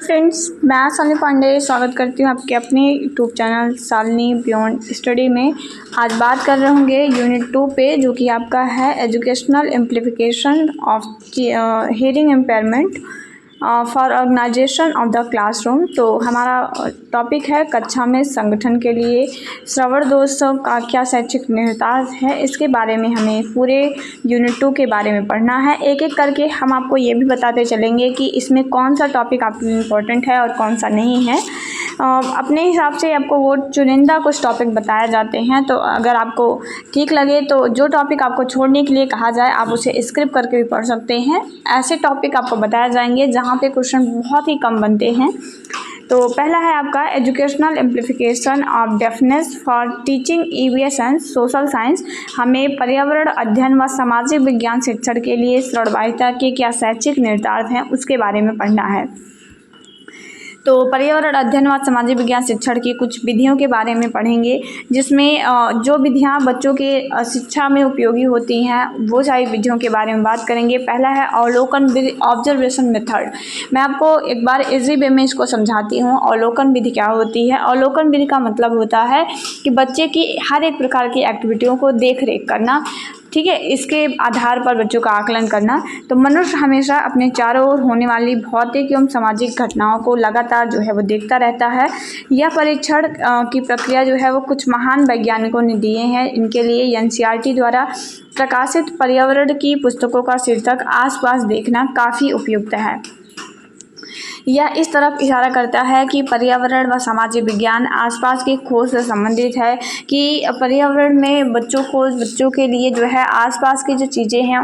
Friends, मैं शालिनी पांडे स्वागत करती हूँ आपके अपने YouTube channel Shalini beyond study में। आज बात कर रहे होंगे यूनिट 2 पे, जो कि आपका है educational implication of hearing impairment for organisation of the classroom. तो हमारा टॉपिक है कक्षा में संगठन के लिए श्रवण दोष का क्या शैक्षिक निहितार्थ है। इसके बारे में हमें पूरे यूनिट 2 के बारे में पढ़ना है। एक एक करके हम आपको ये भी बताते चलेंगे कि इसमें कौन सा टॉपिक आपके लिए इम्पोर्टेंट है और कौन सा नहीं है। अपने हिसाब से आपको वो चुनिंदा कुछ टॉपिक बताए जाते हैं, तो अगर आपको ठीक लगे तो जो टॉपिक आपको छोड़ने के लिए कहा जाए आप उसे स्क्रिप करके भी पढ़ सकते हैं। ऐसे टॉपिक आपको बताए जाएंगे जहाँ पे क्वेश्चन बहुत ही कम बनते हैं। तो पहला है आपका educational implication of deafness for teaching EVS and social science. हमें पर्यावरण अध्ययन व सामाजिक विज्ञान शिक्षण के लिए श्रवणवाहिता के क्या शैक्षिक निहितार्थ हैं उसके बारे में पढ़ना है। तो पर्यावरण अध्ययन व सामाजिक विज्ञान शिक्षण की कुछ विधियों के बारे में पढ़ेंगे, जिसमें जो विधियां बच्चों के शिक्षा में उपयोगी होती हैं वो सारी विधियों के बारे में बात करेंगे। पहला है अवलोकन विधि, ऑब्जर्वेशन मेथड। मैं आपको एक बार इजी वे में इसको समझाती हूँ। अवलोकन विधि क्या होती है? अवलोकन विधि का मतलब होता है कि बच्चे की हर एक प्रकार की एक्टिविटियों को देख रेख करना, ठीक है, इसके आधार पर बच्चों का आकलन करना। तो मनुष्य हमेशा अपने चारों ओर होने वाली भौतिक एवं सामाजिक घटनाओं को लगातार जो है वो देखता रहता है। यह परीक्षण की प्रक्रिया जो है वो कुछ महान वैज्ञानिकों ने दिए हैं। इनके लिए एनसीईआरटी द्वारा प्रकाशित पर्यावरण की पुस्तकों का शीर्षक आसपास देखना काफ़ी उपयुक्त है। यह इस तरफ इशारा करता है कि पर्यावरण व सामाजिक विज्ञान आसपास की खोज से संबंधित है, कि पर्यावरण में बच्चों के लिए जो है आसपास की जो चीज़ें हैं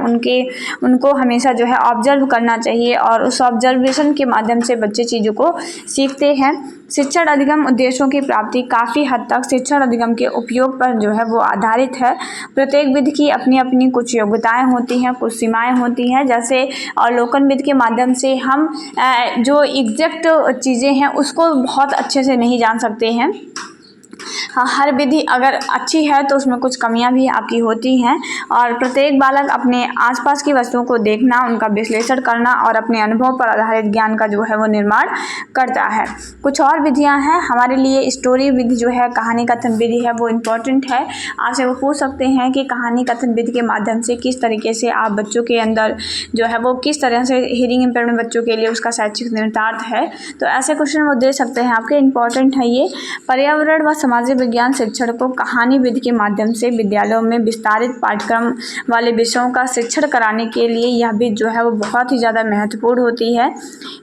उनको हमेशा जो है ऑब्जर्व करना चाहिए और उस ऑब्जर्वेशन के माध्यम से बच्चे चीज़ों को सीखते हैं। शिक्षण अधिगम उद्देश्यों की प्राप्ति काफ़ी हद तक शिक्षण अधिगम के उपयोग पर जो है वो आधारित है। प्रत्येक विधि की अपनी अपनी कुछ योग्यताएं होती हैं, कुछ सीमाएं होती हैं। जैसे अवलोकन विधि के माध्यम से हम जो एग्जैक्ट चीज़ें हैं उसको बहुत अच्छे से नहीं जान सकते हैं। हाँ, हर विधि अगर अच्छी है तो उसमें कुछ कमियां भी आपकी होती हैं, और प्रत्येक बालक अपने आसपास की वस्तुओं को देखना, उनका विश्लेषण करना और अपने अनुभव पर आधारित ज्ञान का जो है वो निर्माण करता है। कुछ और विधियां हैं हमारे लिए। स्टोरी विधि जो है, कहानी कथन विधि है, वो इम्पोर्टेंट है। आपसे वो पूछ सकते हैं कि कहानी कथन विधि के माध्यम से किस तरीके से आप बच्चों के अंदर जो है वो किस तरह से हियरिंग इम्पेयरमेंट बच्चों के लिए उसका शैक्षिक निहितार्थ है। तो ऐसे क्वेश्चन वो दे सकते हैं आपके, इम्पोर्टेंट है ये। पर्यावरण व सामाजिक विज्ञान शिक्षण को कहानी विधि के माध्यम से विद्यालयों में विस्तारित पाठ्यक्रम वाले विषयों का शिक्षण कराने के लिए यह विधि जो है वो बहुत ही ज़्यादा महत्वपूर्ण होती है।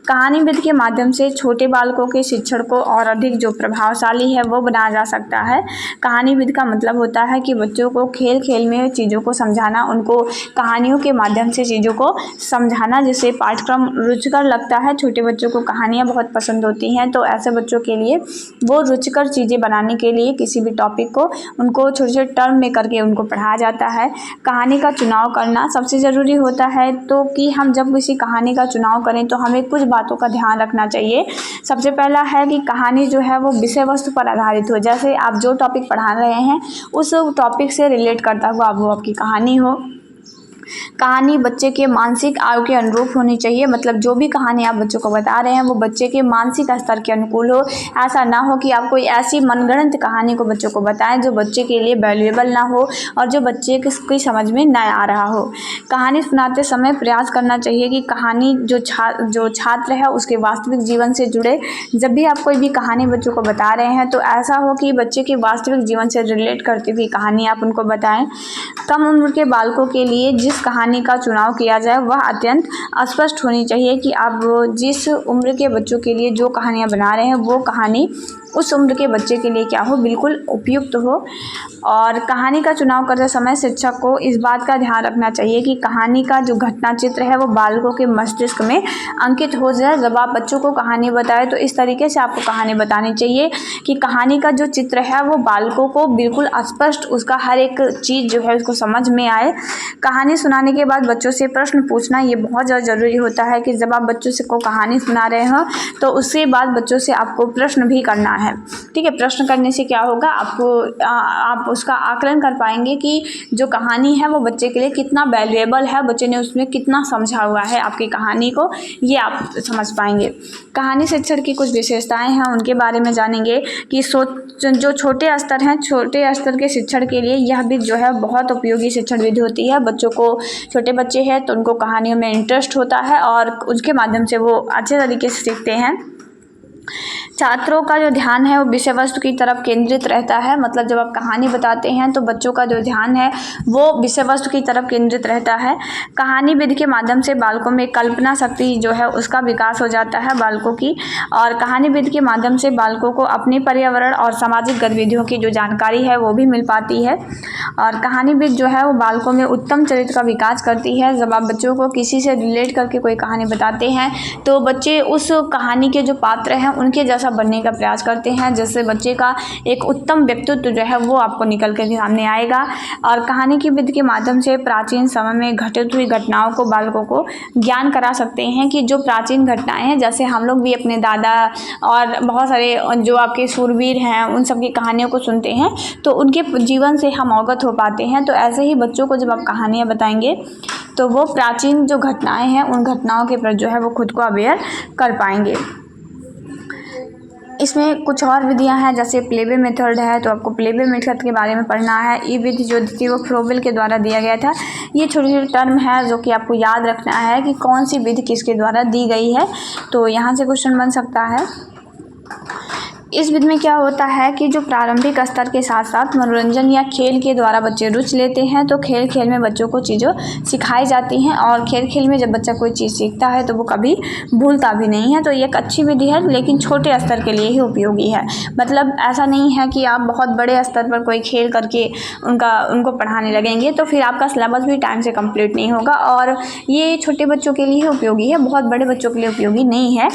कहानी विधि के माध्यम से छोटे बालकों के शिक्षण को और अधिक जो प्रभावशाली है वो बनाया जा सकता है। कहानी विधि का मतलब होता है कि बच्चों को खेल खेल में चीज़ों को समझाना, उनको कहानियों के माध्यम से चीज़ों को समझाना, जिससे पाठ्यक्रम रुचिकर लगता है। छोटे बच्चों को कहानियाँ बहुत पसंद होती हैं, तो ऐसे बच्चों के लिए वो रुचिकर चीज़ें बनाने के लिए किसी भी टॉपिक को उनको छोटे छोटे टर्म में करके उनको पढ़ाया जाता है। कहानी का चुनाव करना सबसे ज़रूरी होता है, तो कि हम जब किसी कहानी का चुनाव करें तो हमें कुछ बातों का ध्यान रखना चाहिए। सबसे पहला है कि कहानी जो है वो विषय वस्तु पर आधारित हो। जैसे आप जो टॉपिक पढ़ा रहे हैं उस टॉपिक से रिलेट करता हुआ वो आपकी कहानी हो। कहानी बच्चे के मानसिक आयु के अनुरूप होनी चाहिए, मतलब जो भी कहानी आप बच्चों को बता रहे हैं वो बच्चे के मानसिक स्तर के अनुकूल हो। ऐसा ना हो कि आप कोई ऐसी मनगढ़ंत कहानी को बच्चों को बताएं जो बच्चे के लिए वैल्यूएबल ना हो और जो बच्चे की समझ में ना आ रहा हो। कहानी सुनाते समय प्रयास करना चाहिए कि कहानी जो छात्र है उसके वास्तविक जीवन से जुड़े। जब भी आप कोई भी कहानी बच्चों को बता रहे हैं तो ऐसा हो कि बच्चे के वास्तविक जीवन से रिलेट करती हुई कहानी आप उनको बताएं। कम उम्र के बालकों के लिए जिस कहानी का चुनाव किया जाए वह अत्यंत स्पष्ट होनी चाहिए, कि आप जिस उम्र के बच्चों के लिए जो कहानियाँ बना रहे हैं वो कहानी उस उम्र के बच्चे के लिए क्या हो, बिल्कुल उपयुक्त हो। और कहानी का चुनाव करते समय शिक्षक को इस बात का ध्यान रखना चाहिए कि कहानी का जो घटना चित्र है वो बालकों के मस्तिष्क में अंकित हो जाए। जब आप बच्चों को कहानी बताएं तो इस तरीके से आपको कहानी बतानी चाहिए कि कहानी का जो चित्र है वो बालकों को बिल्कुल स्पष्ट, उसका हर एक चीज़ जो है उसको समझ में आए। कहानी सुनाने के बाद बच्चों से प्रश्न पूछना ये बहुत ज़्यादा ज़रूरी होता है, कि जब आप बच्चों से को कहानी सुना रहे हो तो उसके बाद बच्चों से आपको प्रश्न भी करना है। ठीक है, प्रश्न करने से क्या होगा, आपको आप उसका आकलन कर पाएंगे कि जो कहानी है वो बच्चे के लिए कितना वैल्यूएबल है, बच्चे ने उसमें कितना समझा हुआ है आपकी कहानी को, ये आप समझ पाएंगे। कहानी शिक्षण की कुछ विशेषताएं हैं, उनके बारे में जानेंगे कि जो छोटे स्तर हैं, छोटे स्तर के शिक्षण के लिए यह विधि जो है बहुत उपयोगी शिक्षण विधि होती है। बच्चों को, छोटे बच्चे हैं तो उनको कहानियों में इंटरेस्ट होता है और उसके माध्यम से वो अच्छे तरीके से सीखते हैं। छात्रों का जो ध्यान है वो विषय वस्तु की तरफ केंद्रित रहता है, मतलब जब आप कहानी बताते हैं तो बच्चों का जो ध्यान है वो विषय वस्तु की तरफ केंद्रित रहता है। कहानी विधि के माध्यम से बालकों में कल्पना शक्ति जो है उसका विकास हो जाता है बालकों की, और कहानी विधि के माध्यम से बालकों को अपने पर्यावरण और सामाजिक गतिविधियों की जो जानकारी है वो भी मिल पाती है। और कहानी विधि जो है वो बालकों में उत्तम चरित्र का विकास करती है। जब आप बच्चों को किसी से रिलेट करके कोई कहानी बताते हैं तो बच्चे उस कहानी के जो पात्र हैं उनके जैसा बनने का प्रयास करते हैं, जिससे बच्चे का एक उत्तम व्यक्तित्व जो है वो आपको निकल कर सामने आएगा। और कहानी की विधि के माध्यम से प्राचीन समय में घटित हुई घटनाओं को बालकों को ज्ञान करा सकते हैं कि जो प्राचीन घटनाएं हैं, जैसे हम लोग भी अपने दादा और बहुत सारे जो आपके शूरवीर हैं उन सब की कहानियों को सुनते हैं तो उनके जीवन से हम अवगत हो पाते हैं। तो ऐसे ही बच्चों को जब आप कहानियाँ बताएंगे तो वो प्राचीन जो घटनाएं हैं उन घटनाओं के प्रति जो है वो खुद को अवेयर कर पाएंगे। इसमें कुछ और विधियां हैं, जैसे प्लेबे मेथड है, तो आपको प्लेबे मेथड के बारे में पढ़ना है। ये विधि जो थी वो फ्रोबेल के द्वारा दिया गया था। ये छोटे छोटे टर्म है जो कि आपको याद रखना है कि कौन सी विधि किसके द्वारा दी गई है, तो यहाँ से क्वेश्चन बन सकता है। इस विधि में क्या होता है कि जो प्रारंभिक स्तर के साथ साथ मनोरंजन या खेल के द्वारा बच्चे रुचि लेते हैं, तो खेल खेल में बच्चों को चीज़ों सिखाई जाती हैं और खेल खेल में जब बच्चा कोई चीज़ सीखता है तो वो कभी भूलता भी नहीं है। तो ये एक अच्छी विधि है, लेकिन छोटे स्तर के लिए ही उपयोगी है। मतलब ऐसा नहीं है कि आप बहुत बड़े स्तर पर कोई खेल करके उनको पढ़ाने लगेंगे तो फिर आपका सिलेबस भी टाइम से कंप्लीट नहीं होगा, और ये छोटे बच्चों के लिए ही उपयोगी है, बहुत बड़े बच्चों के लिए उपयोगी नहीं है।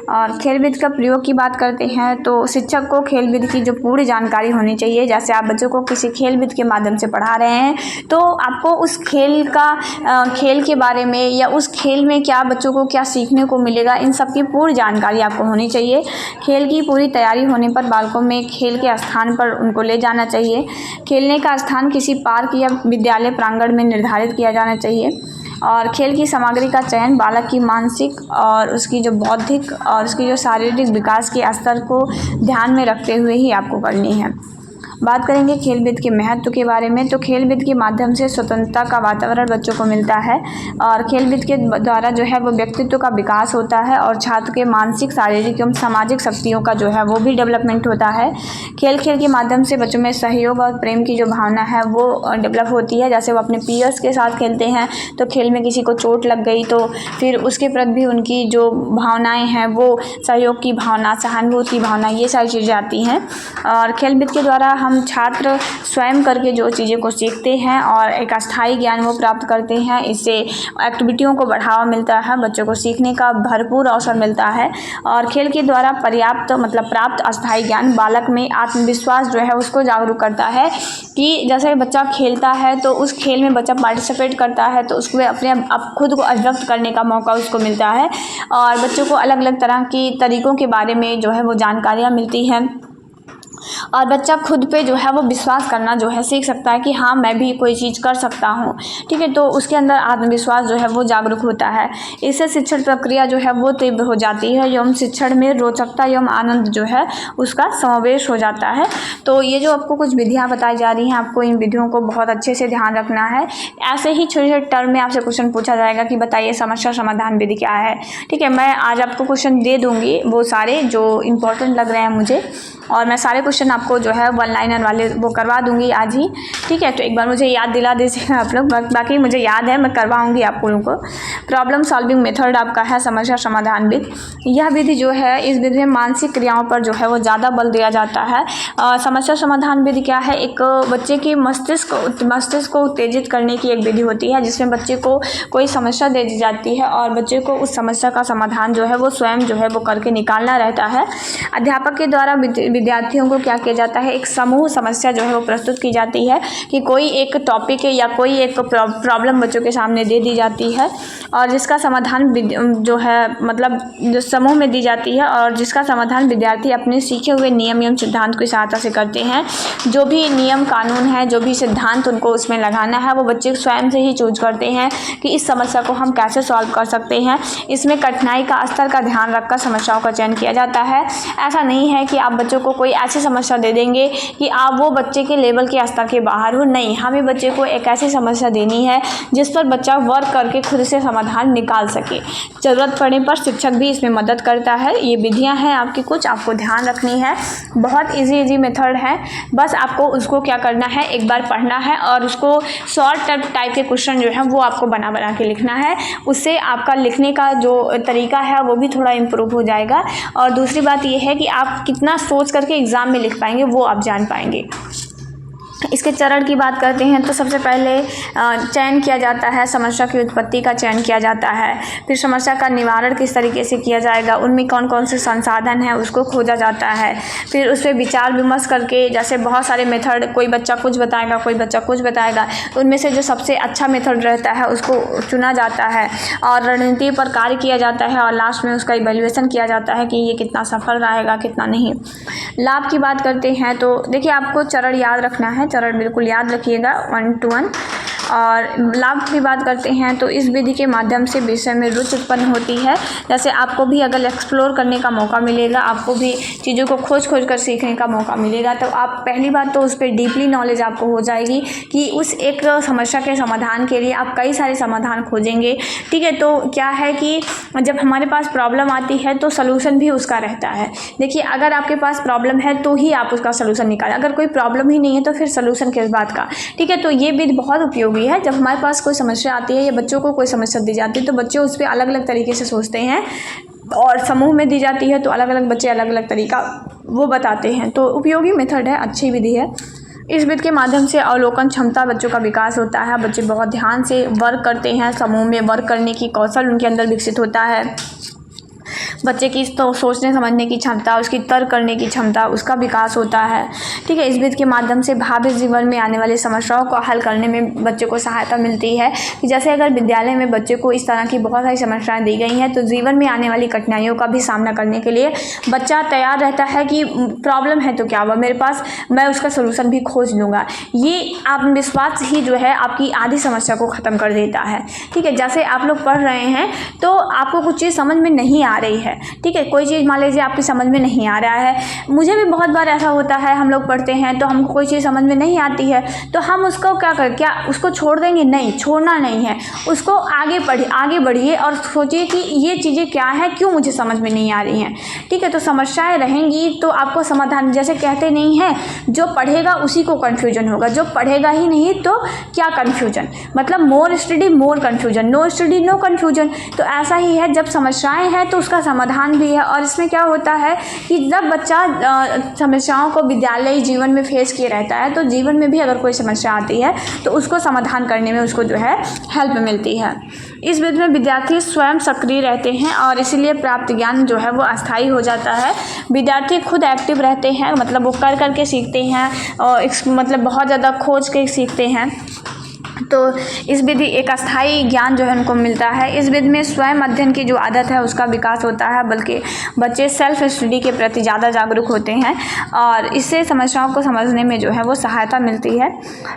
और खेल विधि का प्रयोग की बात करते हैं तो शिक्षक को खेल विधि की जो पूरी जानकारी होनी चाहिए। जैसे आप बच्चों को किसी खेल विधि के माध्यम से पढ़ा रहे हैं तो आपको उस खेल के बारे में या उस खेल में क्या बच्चों को क्या सीखने को मिलेगा, इन सब की पूरी जानकारी आपको होनी चाहिए। खेल की पूरी तैयारी होने पर बालकों में खेल के स्थान पर उनको ले जाना चाहिए। खेलने का स्थान किसी पार्क या विद्यालय प्रांगण में निर्धारित किया जाना चाहिए। और खेल की सामग्री का चयन बालक की मानसिक और उसकी जो बौद्धिक और उसकी जो शारीरिक विकास के स्तर को ध्यान में रखते हुए ही आपको करनी है। बात करेंगे खेल विधि के महत्व के बारे में, तो खेल विधि के माध्यम से स्वतंत्रता का वातावरण बच्चों को मिलता है और खेल विधि के द्वारा जो है वो व्यक्तित्व का विकास होता है और छात्र के मानसिक, शारीरिक एवं सामाजिक शक्तियों का जो है वो भी डेवलपमेंट होता है। खेल के माध्यम से बच्चों में सहयोग और प्रेम की जो भावना है वो डेवलप होती है। जैसे वो अपने पीयर्स के साथ खेलते हैं तो खेल में किसी को चोट लग गई तो फिर उसके प्रति भी उनकी जो भावनाएँ हैं वो सहयोग की भावना, सहानुभूति की भावना, ये सारी चीज़ें आती हैं। और खेल विधि के द्वारा हम छात्र स्वयं करके जो चीज़ें को सीखते हैं और एक अस्थायी ज्ञान वो प्राप्त करते हैं। इससे एक्टिविटियों को बढ़ावा मिलता है, बच्चों को सीखने का भरपूर अवसर मिलता है और खेल के द्वारा प्राप्त अस्थायी ज्ञान बालक में आत्मविश्वास जो है उसको जागरूक करता है कि जैसे बच्चा खेलता है तो उस खेल में बच्चा पार्टिसिपेट करता है तो उसको अपने खुद को अभिव्यक्त करने का मौका उसको मिलता है और बच्चों को अलग अलग तरह की तरीक़ों के बारे में जो है वो जानकारियाँ मिलती हैं और बच्चा खुद पे जो है वो विश्वास करना जो है सीख सकता है कि हाँ मैं भी कोई चीज़ कर सकता हूँ। ठीक है, तो उसके अंदर आत्मविश्वास जो है वो जागरूक होता है। इससे शिक्षण प्रक्रिया जो है वो तीव्र हो जाती है एवं शिक्षण में रोचकता एवं आनंद जो है उसका समावेश हो जाता है। तो ये जो आपको कुछ विधियाँ बताई जा रही हैं, आपको इन विधियों को बहुत अच्छे से ध्यान रखना है। ऐसे ही छोटे छोटे टर्म में आपसे क्वेश्चन पूछा जाएगा कि बताइए समस्या समाधान विधि क्या है। ठीक है, मैं आज आपको क्वेश्चन दे दूँगी वो सारे जो इम्पोर्टेंट लग रहे हैं मुझे, और मैं सारे क्वेश्चन आपको जो है 1 लाइनर वाले वो करवा दूंगी आज ही। ठीक है, तो एक बार मुझे याद दिला दीजिएगा आप लोग, बाकी मुझे याद है, मैं करवाऊंगी आप लोगों को। प्रॉब्लम सॉल्विंग मेथड आपका है समस्या समाधान विधि। यह विधि जो है, इस विधि में मानसिक क्रियाओं पर जो है वो ज़्यादा बल दिया जाता है। समस्या समाधान विधि क्या है, एक बच्चे की मस्तिष्क को उत्तेजित करने की एक विधि होती है जिसमें बच्चे को कोई समस्या दे दी जाती है और बच्चे को उस समस्या का समाधान जो है वो स्वयं जो है वो करके निकालना रहता है। अध्यापक के द्वारा विद्यार्थियों को क्या किया जाता है, एक समूह समस्या जो है वो प्रस्तुत की जाती है कि कोई एक टॉपिक है या कोई एक प्रॉब्लम बच्चों के सामने दे दी जाती है और जिसका समाधान जो है मतलब जो समूह में दी जाती है और जिसका समाधान विद्यार्थी अपने सीखे हुए नियम एवं सिद्धांत की सहायता से करते हैं। जो भी नियम कानून है, जो भी सिद्धांत उनको उसमें लगाना है वो बच्चे स्वयं से ही चूज करते हैं कि इस समस्या को हम कैसे सॉल्व कर सकते हैं। इसमें कठिनाई का स्तर का ध्यान रखकर समस्याओं का चयन किया जाता है। ऐसा नहीं है कि आप बच्चों को कोई ऐसी समस्या दे देंगे कि आप वो बच्चे के लेवल के स्तर के बाहर हो। नहीं, हमें बच्चे को एक ऐसी समस्या देनी है जिस पर बच्चा वर्क करके खुद से समाधान निकाल सके। ज़रूरत पड़ने पर शिक्षक भी इसमें मदद करता है। ये विधियां हैं आपकी, कुछ आपको ध्यान रखनी है। बहुत इजी मेथड है, बस आपको उसको क्या करना है, एक बार पढ़ना है और उसको शॉर्ट टाइप के क्वेश्चन जो है वो आपको बना के लिखना है। उससे आपका लिखने का जो तरीका है वो भी थोड़ा इम्प्रूव हो जाएगा। और दूसरी बात ये है कि आप कितना सोच करके एग्ज़ाम में लिख पाएंगे वो आप जान पाएंगे। इसके चरण की बात करते हैं तो सबसे पहले चयन किया जाता है, समस्या की उत्पत्ति का चयन किया जाता है। फिर समस्या का निवारण किस तरीके से किया जाएगा, उनमें कौन कौन से संसाधन हैं उसको खोजा जाता है। फिर उस पर विचार विमर्श करके, जैसे बहुत सारे मेथड, कोई बच्चा कुछ बताएगा, कोई बच्चा कुछ बताएगा, तो उनमें से जो सबसे अच्छा मेथड रहता है उसको चुना जाता है और रणनीति पर कार्य किया जाता है और लास्ट में उसका इवैल्यूएशन किया जाता है कि ये कितना सफल रहेगा कितना नहीं। लाभ की बात करते हैं तो देखिए, आपको चरण याद रखना है, चरण बिल्कुल याद रखिएगा 1 to 1। और लाभ की बात करते हैं तो इस विधि के माध्यम से विषय में रुचि उत्पन्न होती है। जैसे आपको भी अगर एक्सप्लोर करने का मौका मिलेगा, आपको भी चीज़ों को खोज कर सीखने का मौका मिलेगा, तो आप पहली बात तो उस पर डीपली नॉलेज आपको हो जाएगी कि उस एक समस्या के समाधान के लिए आप कई सारे समाधान खोजेंगे। ठीक है, तो क्या है कि जब हमारे पास प्रॉब्लम आती है तो सलूशन भी उसका रहता है। देखिए, अगर आपके पास प्रॉब्लम है तो ही आप उसका सलूशन निकालें, अगर कोई प्रॉब्लम ही नहीं है तो फिर सलूशन किस बात का। ठीक है, तो ये विधि बहुत उपयोगी है। जब हमारे पास कोई समस्या आती है या बच्चों को कोई समस्या दी जाती है तो बच्चे उस पर अलग अलग तरीके से सोचते हैं और समूह में दी जाती है तो अलग अलग बच्चे अलग अलग तरीका वो बताते हैं। तो उपयोगी मेथड है, अच्छी विधि है। इस विधि के माध्यम से अवलोकन क्षमता बच्चों का विकास होता है। बच्चे बहुत ध्यान से वर्क करते हैं, समूह में वर्क करने की कौशल उनके अंदर विकसित होता है। बच्चे की तो सोचने समझने की क्षमता, उसकी तर्क करने की क्षमता, उसका विकास होता है। ठीक है, इस विधि के माध्यम से भावी जीवन में आने वाली समस्याओं को हल करने में बच्चे को सहायता मिलती है कि जैसे अगर विद्यालय में बच्चे को इस तरह की बहुत सारी समस्याएं दी गई हैं तो जीवन में आने वाली कठिनाइयों का भी सामना करने के लिए बच्चा तैयार रहता है कि प्रॉब्लम है तो क्या हुआ मेरे पास, मैं उसका सोल्यूशन भी खोज लूँगा। ये आत्मविश्वास ही जो है आपकी आधी समस्या को ख़त्म कर देता है। ठीक है, जैसे आप लोग पढ़ रहे हैं तो आपको कुछ चीज़ समझ में नहीं आ रही है, ठीक है, कोई चीज़ मान लीजिए आपकी समझ में नहीं आ रहा है। मुझे भी बहुत बार ऐसा होता है, हम लोग पढ़ते हैं तो हमको कोई चीज़ समझ में नहीं आती है तो हम उसको क्या उसको छोड़ देंगे? नहीं, छोड़ना नहीं है, उसको आगे बढ़िए और सोचिए कि ये चीज़ें क्या है, क्यों मुझे समझ में नहीं आ रही हैं। ठीक है, तो समस्याएं रहेंगी तो आपको समाधान, जैसे कहते नहीं है जो पढ़ेगा उसी को कन्फ्यूजन होगा, जो पढ़ेगा ही नहीं तो क्या कन्फ्यूजन, मतलब more study more confusion, no study no confusion. तो ऐसा ही है, जब समस्याएं हैं तो उसका समाधान भी है। और इसमें क्या होता है कि जब बच्चा समस्याओं को विद्यालयी जीवन में फेस किए रहता है तो जीवन में भी अगर कोई समस्या आती है तो उसको समाधान करने में उसको जो है हेल्प मिलती है। इस विधि में विद्यार्थी स्वयं सक्रिय रहते हैं और इसीलिए प्राप्त ज्ञान जो है वो अस्थायी हो जाता है। विद्यार्थी खुद एक्टिव रहते हैं, मतलब वो कर के सीखते हैं और मतलब बहुत ज़्यादा खोज के सीखते हैं। तो इस विधि एक अस्थायी ज्ञान जो है उनको मिलता है। इस विधि में स्वयं अध्ययन की जो आदत है उसका विकास होता है, बल्कि बच्चे सेल्फ स्टडी के प्रति ज़्यादा जागरूक होते हैं और इससे समस्याओं को समझने में जो है वो सहायता मिलती है।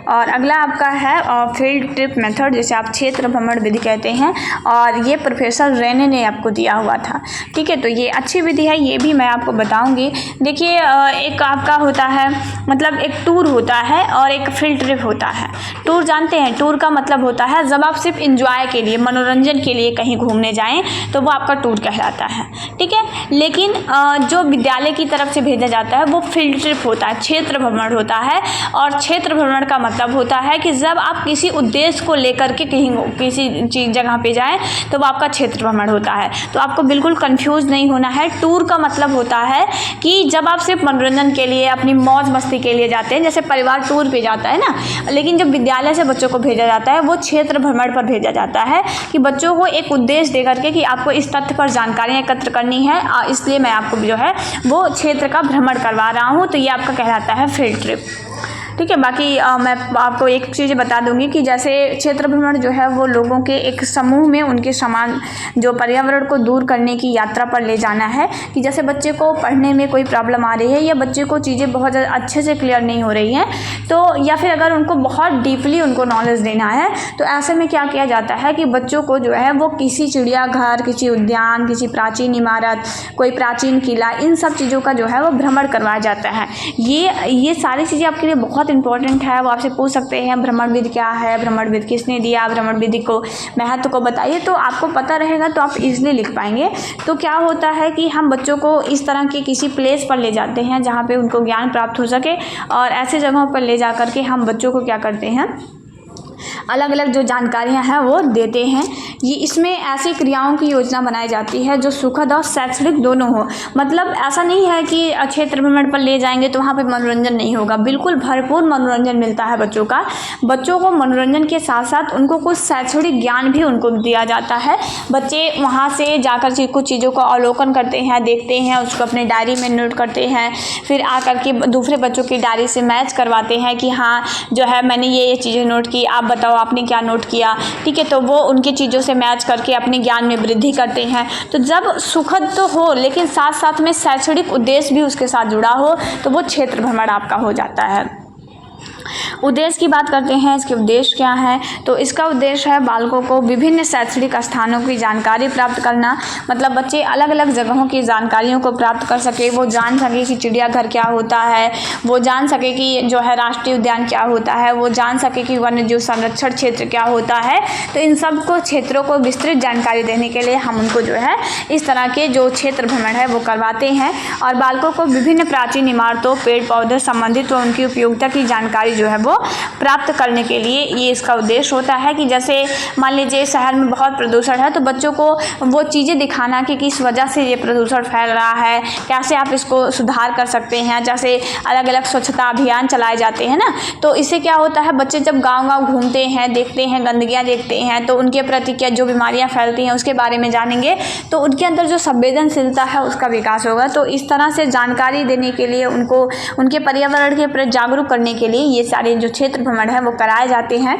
और अगला आपका है फील्ड ट्रिप मेथड, जिसे आप क्षेत्र भ्रमण विधि कहते हैं और ये प्रोफेसर रेने ने आपको दिया हुआ था। ठीक है, तो ये अच्छी विधि है, ये भी मैं आपको बताऊँगी। देखिए, एक आपका होता है मतलब एक टूर होता है और एक फील्ड ट्रिप होता है। टूर जानते हैं, टूर का मतलब होता है जब आप सिर्फ एंजॉय के लिए, मनोरंजन के लिए कहीं घूमने जाएं तो वो आपका टूर कहलाता है। ठीक है, लेकिन जो विद्यालय की तरफ से भेजा जाता है वो फील्ड ट्रिप होता है, क्षेत्र भ्रमण होता है। और क्षेत्र भ्रमण का मतलब होता है कि जब आप किसी उद्देश्य को लेकर के कहीं किसी जगह पे जाएं तो वो आपका क्षेत्र भ्रमण होता है। तो आपको बिल्कुल कंफ्यूज नहीं होना है। टूर का मतलब होता है कि जब आप सिर्फ मनोरंजन के लिए, अपनी मौज मस्ती के लिए जाते हैं, जैसे परिवार टूर पे जाता है ना, लेकिन जब विद्यालय से बच्चों को भेजा जाता है वो क्षेत्र भ्रमण पर भेजा जाता है कि बच्चों को एक उद्देश्य दे करके कि आपको इस तथ्य पर जानकारियाँ एकत्र करनी है, इसलिए मैं आपको जो है वो क्षेत्र का भ्रमण करवा रहा हूँ। तो ये आपका कहलाता है फील्ड ट्रिप। ठीक है। बाकी मैं आपको एक चीज़ बता दूंगी कि जैसे क्षेत्र भ्रमण जो है वो लोगों के एक समूह में उनके समान जो पर्यावरण को दूर करने की यात्रा पर ले जाना है। कि जैसे बच्चे को पढ़ने में कोई प्रॉब्लम आ रही है या बच्चे को चीज़ें बहुत अच्छे से क्लियर नहीं हो रही हैं, तो या फिर अगर उनको बहुत डीपली उनको नॉलेज देना है तो ऐसे में क्या किया जाता है कि बच्चों को जो है वो किसी चिड़ियाघर, किसी उद्यान, किसी प्राचीन इमारत, कोई प्राचीन किला, इन सब चीज़ों का जो है वो भ्रमण करवाया जाता है। ये सारी चीज़ें आपके लिए बहुत इंपॉर्टेंट है। वो आपसे पूछ सकते हैं भ्रमणविद क्या है, भ्रमणविद किसने दिया, भ्रमणविद को महत्व को बताइए, तो आपको पता रहेगा तो आप इजीली लिख पाएंगे। तो क्या होता है कि हम बच्चों को इस तरह के किसी प्लेस पर ले जाते हैं जहाँ पे उनको ज्ञान प्राप्त हो सके, और ऐसे जगहों पर ले जा करके हम बच्चों को क्या करते हैं, अलग अलग जो जानकारियां हैं वो देते हैं। ये इसमें ऐसी क्रियाओं की योजना बनाई जाती है जो सुखद और शैक्षणिक दोनों हो। मतलब ऐसा नहीं है कि क्षेत्र भ्रमण पर ले जाएंगे तो वहाँ पे मनोरंजन नहीं होगा, बिल्कुल भरपूर मनोरंजन मिलता है बच्चों का। बच्चों को मनोरंजन के साथ साथ उनको कुछ शैक्षणिक ज्ञान भी उनको दिया जाता है। बच्चे वहाँ से जाकर कुछ चीज़ों का अवलोकन करते हैं, देखते हैं, उसको अपने डायरी में नोट करते हैं, फिर आकर के दूसरे बच्चों की डायरी से मैच करवाते हैं कि हाँ जो है मैंने ये चीज़ें नोट की, आप बताओ आपने क्या नोट किया। ठीक है। तो वो उनकी चीज़ों से मैच करके अपने ज्ञान में वृद्धि करते हैं। तो जब सुखद तो हो लेकिन साथ साथ में शैक्षणिक उद्देश्य भी उसके साथ जुड़ा हो तो वो क्षेत्र भ्रमण आपका हो जाता है। उद्देश्य की बात करते हैं, इसके उद्देश्य क्या है, तो इसका उद्देश्य है बालकों को विभिन्न शैक्षणिक स्थानों की जानकारी प्राप्त करना। मतलब बच्चे अलग अलग जगहों की जानकारियों को प्राप्त कर सके, वो जान सके कि चिड़ियाघर क्या होता है, वो जान सके कि जो है राष्ट्रीय उद्यान क्या होता है, वो जान सके कि वन्यजीव संरक्षण क्षेत्र क्या होता है। तो इन सब को क्षेत्रों को विस्तृत जानकारी देने के लिए हम उनको जो है इस तरह के जो क्षेत्र भ्रमण है वो करवाते हैं। और बालकों को विभिन्न प्राचीन इमारतों, पेड़ पौधे संबंधित व उनकी उपयोगिता की जानकारी जो है वो प्राप्त करने के लिए ये इसका उद्देश्य होता है। कि जैसे मान लीजिए शहर में बहुत प्रदूषण है तो बच्चों को वो चीज़ें दिखाना कि किस वजह से ये प्रदूषण फैल रहा है, कैसे आप इसको सुधार कर सकते हैं। जैसे अलग अलग स्वच्छता अभियान चलाए जाते हैं ना, तो इससे क्या होता है बच्चे जब गांव-गांव घूमते हैं, देखते हैं, गंदगियाँ देखते हैं, तो उनके प्रति क्या जो बीमारियाँ फैलती हैं उसके बारे में जानेंगे, तो उनके अंदर जो संवेदनशीलता है उसका विकास होगा। तो इस तरह से जानकारी देने के लिए उनको उनके पर्यावरण के प्रति जागरूक करने के लिए ये सारे जो क्षेत्र भ्रमण है वो कराए जाते हैं।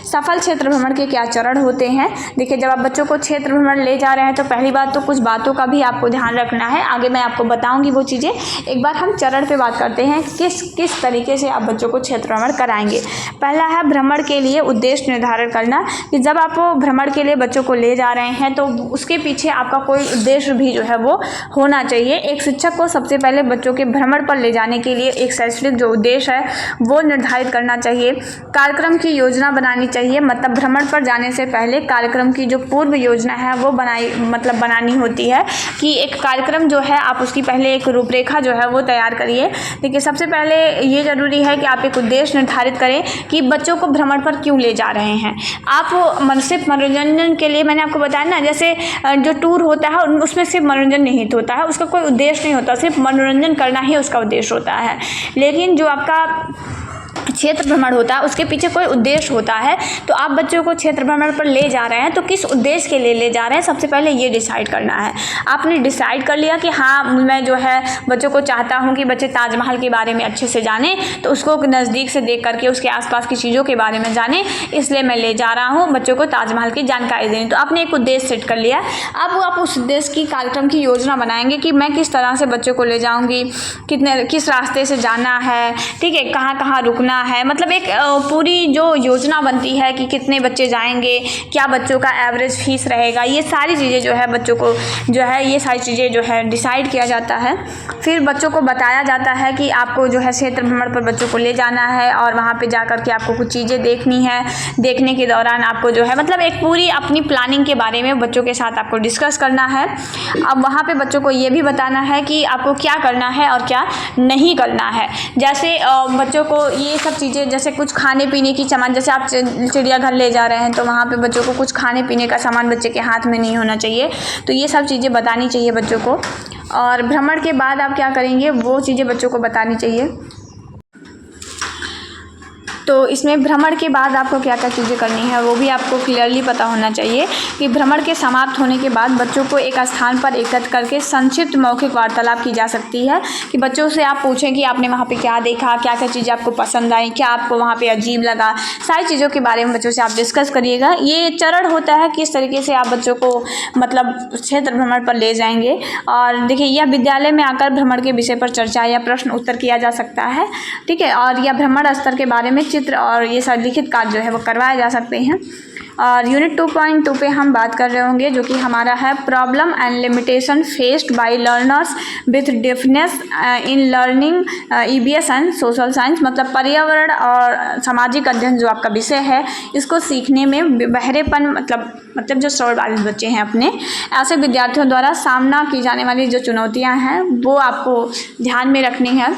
सफल क्षेत्र भ्रमण के क्या चरण होते हैं, देखिए जब आप बच्चों को क्षेत्र भ्रमण ले जा रहे हैं तो पहली बात तो कुछ बातों का भी आपको ध्यान रखना है, आगे मैं आपको बताऊंगी वो चीज़ें। एक बार हम चरण पे बात करते हैं किस तरीके से आप बच्चों को क्षेत्र भ्रमण कराएंगे। पहला है भ्रमण के लिए उद्देश्य निर्धारण करना, कि जब आप भ्रमण के लिए बच्चों को ले जा रहे हैं तो उसके पीछे आपका कोई उद्देश्य भी जो है वो होना चाहिए। एक शिक्षक को सबसे पहले बच्चों के भ्रमण पर ले जाने के लिए एक शैक्षणिक जो उद्देश्य है वो निर्धारित करना चाहिए। कार्यक्रम की योजना बनानी चाहिए, मतलब भ्रमण पर जाने से पहले कार्यक्रम की जो पूर्व योजना है वो बनानी होती है। कि एक कार्यक्रम जो है आप उसकी पहले एक रूपरेखा जो है वो तैयार करिए। देखिए सबसे पहले ये जरूरी है कि आप एक उद्देश्य निर्धारित करें कि बच्चों को भ्रमण पर क्यों ले जा रहे हैं। आप सिर्फ मनोरंजन के लिए, मैंने आपको बताया ना, जैसे जो टूर होता है उसमें सिर्फ मनोरंजन निहित होता है, उसका कोई उद्देश्य नहीं होता, सिर्फ मनोरंजन करना ही उसका उद्देश्य होता है। लेकिन जो आपका क्षेत्र भ्रमण होता है उसके पीछे कोई उद्देश्य होता है। तो आप बच्चों को क्षेत्र भ्रमण पर ले जा रहे हैं तो किस उद्देश्य के लिए ले जा रहे हैं, सबसे पहले ये डिसाइड करना है। आपने डिसाइड कर लिया कि हाँ मैं जो है बच्चों को चाहता हूँ कि बच्चे ताजमहल के बारे में अच्छे से जाने, तो उसको नज़दीक से देख करके उसके आसपास की चीज़ों के बारे में जाने, इसलिए मैं ले जा रहा हूँ बच्चों को ताजमहल की जानकारी देनी। तो आपने एक उद्देश्य सेट कर लिया। अब आप उस उद्देश्य की कार्यक्रम की योजना बनाएंगे कि मैं किस तरह से बच्चों को ले जाऊँगी, किस रास्ते से जाना है, ठीक है, कहाँ कहाँ रुकना है। मतलब एक पूरी जो योजना बनती है कि कितने बच्चे जाएंगे, क्या बच्चों का एवरेज फीस रहेगा, ये सारी चीज़ें जो है बच्चों को जो है ये सारी चीज़ें जो है डिसाइड किया जाता है। फिर बच्चों को बताया जाता है कि आपको जो है क्षेत्र भ्रमण पर बच्चों को ले जाना है और वहाँ पे जाकर के आपको कुछ चीज़ें देखनी है। देखने के दौरान आपको जो है मतलब एक पूरी अपनी प्लानिंग के बारे में बच्चों के साथ आपको डिस्कस करना है। अब वहाँ पे बच्चों को ये भी बताना है कि आपको क्या करना है और क्या नहीं करना है। जैसे बच्चों को ये सब चीज़ें, जैसे कुछ खाने पीने की सामान, जैसे आप चिड़ियाघर ले जा रहे हैं तो वहाँ पे बच्चों को कुछ खाने पीने का सामान बच्चे के हाथ में नहीं होना चाहिए। तो ये सब चीज़ें बतानी चाहिए बच्चों को। और भ्रमण के बाद आप क्या करेंगे वो चीज़ें बच्चों को बतानी चाहिए। तो इसमें भ्रमण के बाद आपको क्या क्या चीज़ें करनी है वो भी आपको क्लियरली पता होना चाहिए कि भ्रमण के समाप्त होने के बाद बच्चों को एक स्थान पर एकत्र करके संक्षिप्त मौखिक वार्तालाप की जा सकती है कि बच्चों से आप पूछें कि आपने वहाँ पे क्या देखा, क्या क्या चीज़ें आपको पसंद आई, क्या आपको वहाँ पे अजीब लगा, सारी चीज़ों के बारे में बच्चों से आप डिस्कस करिएगा। ये चरण होता है किस तरीके से आप बच्चों को मतलब क्षेत्र भ्रमण पर ले जाएंगे। और देखिए यह विद्यालय में आकर भ्रमण के विषय पर चर्चा या प्रश्न उत्तर किया जा सकता है, ठीक है। और यह भ्रमण स्तर के बारे में चित्र और ये सब लिखित कार्य जो है वो करवाए जा सकते हैं। और यूनिट 2.2 पे हम बात कर रहे होंगे जो कि हमारा है problem and limitation faced by learners with deafness in learning EVS and social science, मतलब पर्यावरण और सामाजिक अध्ययन जो आपका विषय है इसको सीखने में बहरेपन मतलब जो श्रवण बाधित बच्चे हैं अपने ऐसे विद्यार्थियों द्वारा सामना की जाने वाली जो चुनौतियाँ हैं वो आपको ध्यान में रखनी है।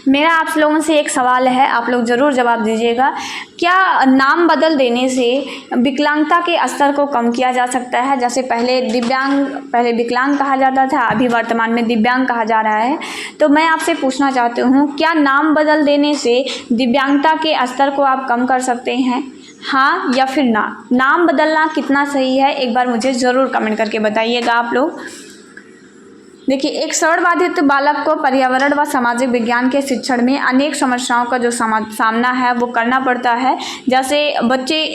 मेरा आप लोगों से एक सवाल है, आप लोग ज़रूर जवाब दीजिएगा। क्या नाम बदल देने से विकलांगता के स्तर को कम किया जा सकता है? जैसे पहले विकलांग कहा जाता था, अभी वर्तमान में दिव्यांग कहा जा रहा है। तो मैं आपसे पूछना चाहती हूँ क्या नाम बदल देने से दिव्यांगता के स्तर को आप कम कर सकते हैं, हाँ या फिर ना? नाम बदलना कितना सही है एक बार मुझे ज़रूर कमेंट करके बताइएगा आप लोग। देखिए एक श्रवण बाधित बालक को पर्यावरण व सामाजिक विज्ञान के शिक्षण में अनेक समस्याओं का जो सामना है वो करना पड़ता है। जैसे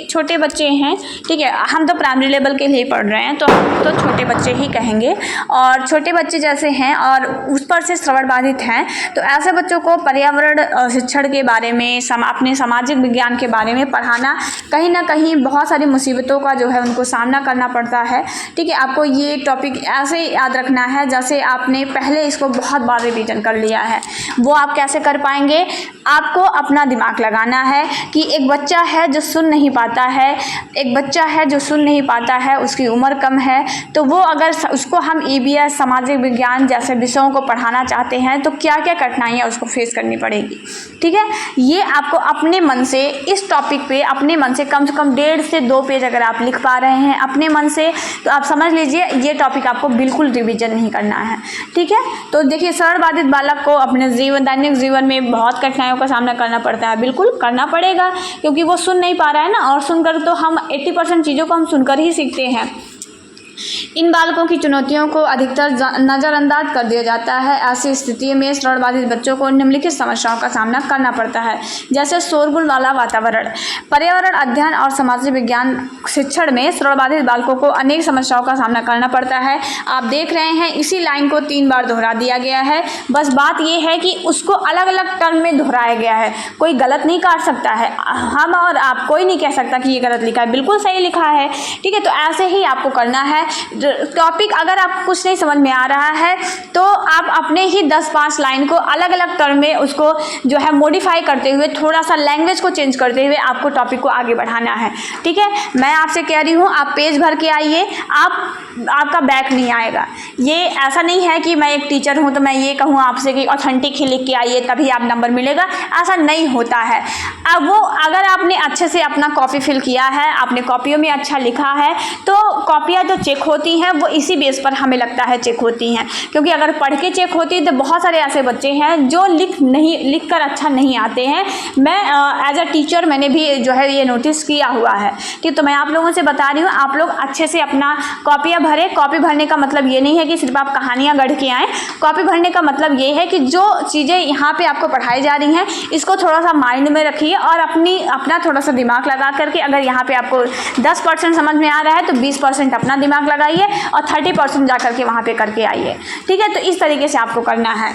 छोटे बच्चे हैं, ठीक है, हम तो प्राइमरी लेवल के लिए पढ़ रहे हैं तो हम तो छोटे बच्चे ही कहेंगे। और छोटे बच्चे जैसे हैं और उस पर से श्रवण बाधित हैं तो ऐसे बच्चों को पर्यावरण शिक्षण के बारे में अपने सामाजिक विज्ञान के बारे में पढ़ाना कहीं ना कहीं बहुत सारी मुसीबतों का जो है उनको सामना करना पड़ता है, ठीक है। आपको ये टॉपिक ऐसे याद रखना है जैसे आपने पहले इसको बहुत बार रिवीजन कर लिया है। वो आप कैसे कर पाएंगे? आपको अपना दिमाग लगाना है कि एक बच्चा है जो सुन नहीं पाता है, उसकी उम्र कम है, तो वो अगर उसको हम EVS सामाजिक विज्ञान जैसे विषयों को पढ़ाना चाहते हैं तो क्या क्या कठिनाइयाँ उसको फेस करनी पड़ेगी, ठीक है। ये आपको अपने मन से इस टॉपिक पे अपने मन से कम 1.5 से 2 पेज अगर आप लिख पा रहे हैं अपने मन से तो आप समझ लीजिए ये टॉपिक आपको बिल्कुल रिवीजन नहीं करना है, ठीक है। तो देखिए श्रवण बाधित बालक को अपने दैनिक जीवन में बहुत कठिनाइयों का सामना करना पड़ता है, बिल्कुल करना पड़ेगा क्योंकि वो सुन नहीं पा रहा है ना, और सुनकर तो हम 80% चीज़ों को हम सुनकर ही सीखते हैं। इन बालकों की चुनौतियों को अधिकतर नज़रअंदाज कर दिया जाता है। ऐसी स्थिति में श्रवण बाधित बच्चों को निम्नलिखित समस्याओं का सामना करना पड़ता है, जैसे शोरगुल वाला वातावरण। पर्यावरण अध्ययन और सामाजिक विज्ञान शिक्षण में श्रवण बाधित बालकों को अनेक समस्याओं का सामना करना पड़ता है। आप देख रहे हैं इसी लाइन को 3 बार दोहरा दिया गया है, बस बात यह है कि उसको अलग अलग टर्म में दोहराया गया है। कोई गलत नहीं कर सकता है, हम और आप कोई नहीं कह सकता कि ये गलत लिखा है, बिल्कुल सही लिखा है, ठीक है। तो ऐसे ही आपको करना है। टॉपिक अगर आपको कुछ नहीं समझ में आ रहा है तो आप अपने ही 10-5 लाइन को अलग अलग टर्म में उसको जो है मॉडिफाई करते हुए थोड़ा सा लैंग्वेज को चेंज करते हुए आपको टॉपिक को आगे बढ़ाना है, ठीक है। मैं आपसे कह रही हूँ आप पेज भर के आइए, आपका बैक नहीं आएगा। ये ऐसा नहीं है कि मैं एक टीचर हूँ तो मैं ये कहूँ आपसे कि ऑथेंटिक ही लिख के आइए तभी आप नंबर मिलेगा, ऐसा नहीं होता है। अब वो अगर आपने अच्छे से अपना कॉपी फिल किया है, आपने कॉपियों में अच्छा लिखा है तो कॉपियाँ जो चेक होती हैं वो इसी बेस पर हमें लगता है चेक होती हैं, क्योंकि अगर पढ़ के चेक होती तो बहुत सारे ऐसे बच्चे हैं जो लिख कर अच्छा नहीं आते हैं। मैं एज अ टीचर मैंने भी जो है ये नोटिस किया हुआ है, ठीक। तो मैं आप लोगों से बता रही हूँ आप लोग अच्छे से अपना कॉपियाँ भरें। कॉपी भरने का मतलब ये नहीं है कि सिर्फ आप कहानियाँ गढ़ के आएँ। कॉपी भरने का मतलब ये है कि जो चीज़ें यहाँ पे आपको पढ़ाई जा रही हैं इसको थोड़ा सा माइंड में रखिए और अपना थोड़ा सा दिमाग लगा करके अगर यहाँ पे आपको 10% समझ में आ रहा है तो 20% अपना दिमाग लगाइए और 30% जा करके वहाँ पे करके आइए, ठीक है। तो इस तरीके से आपको करना है।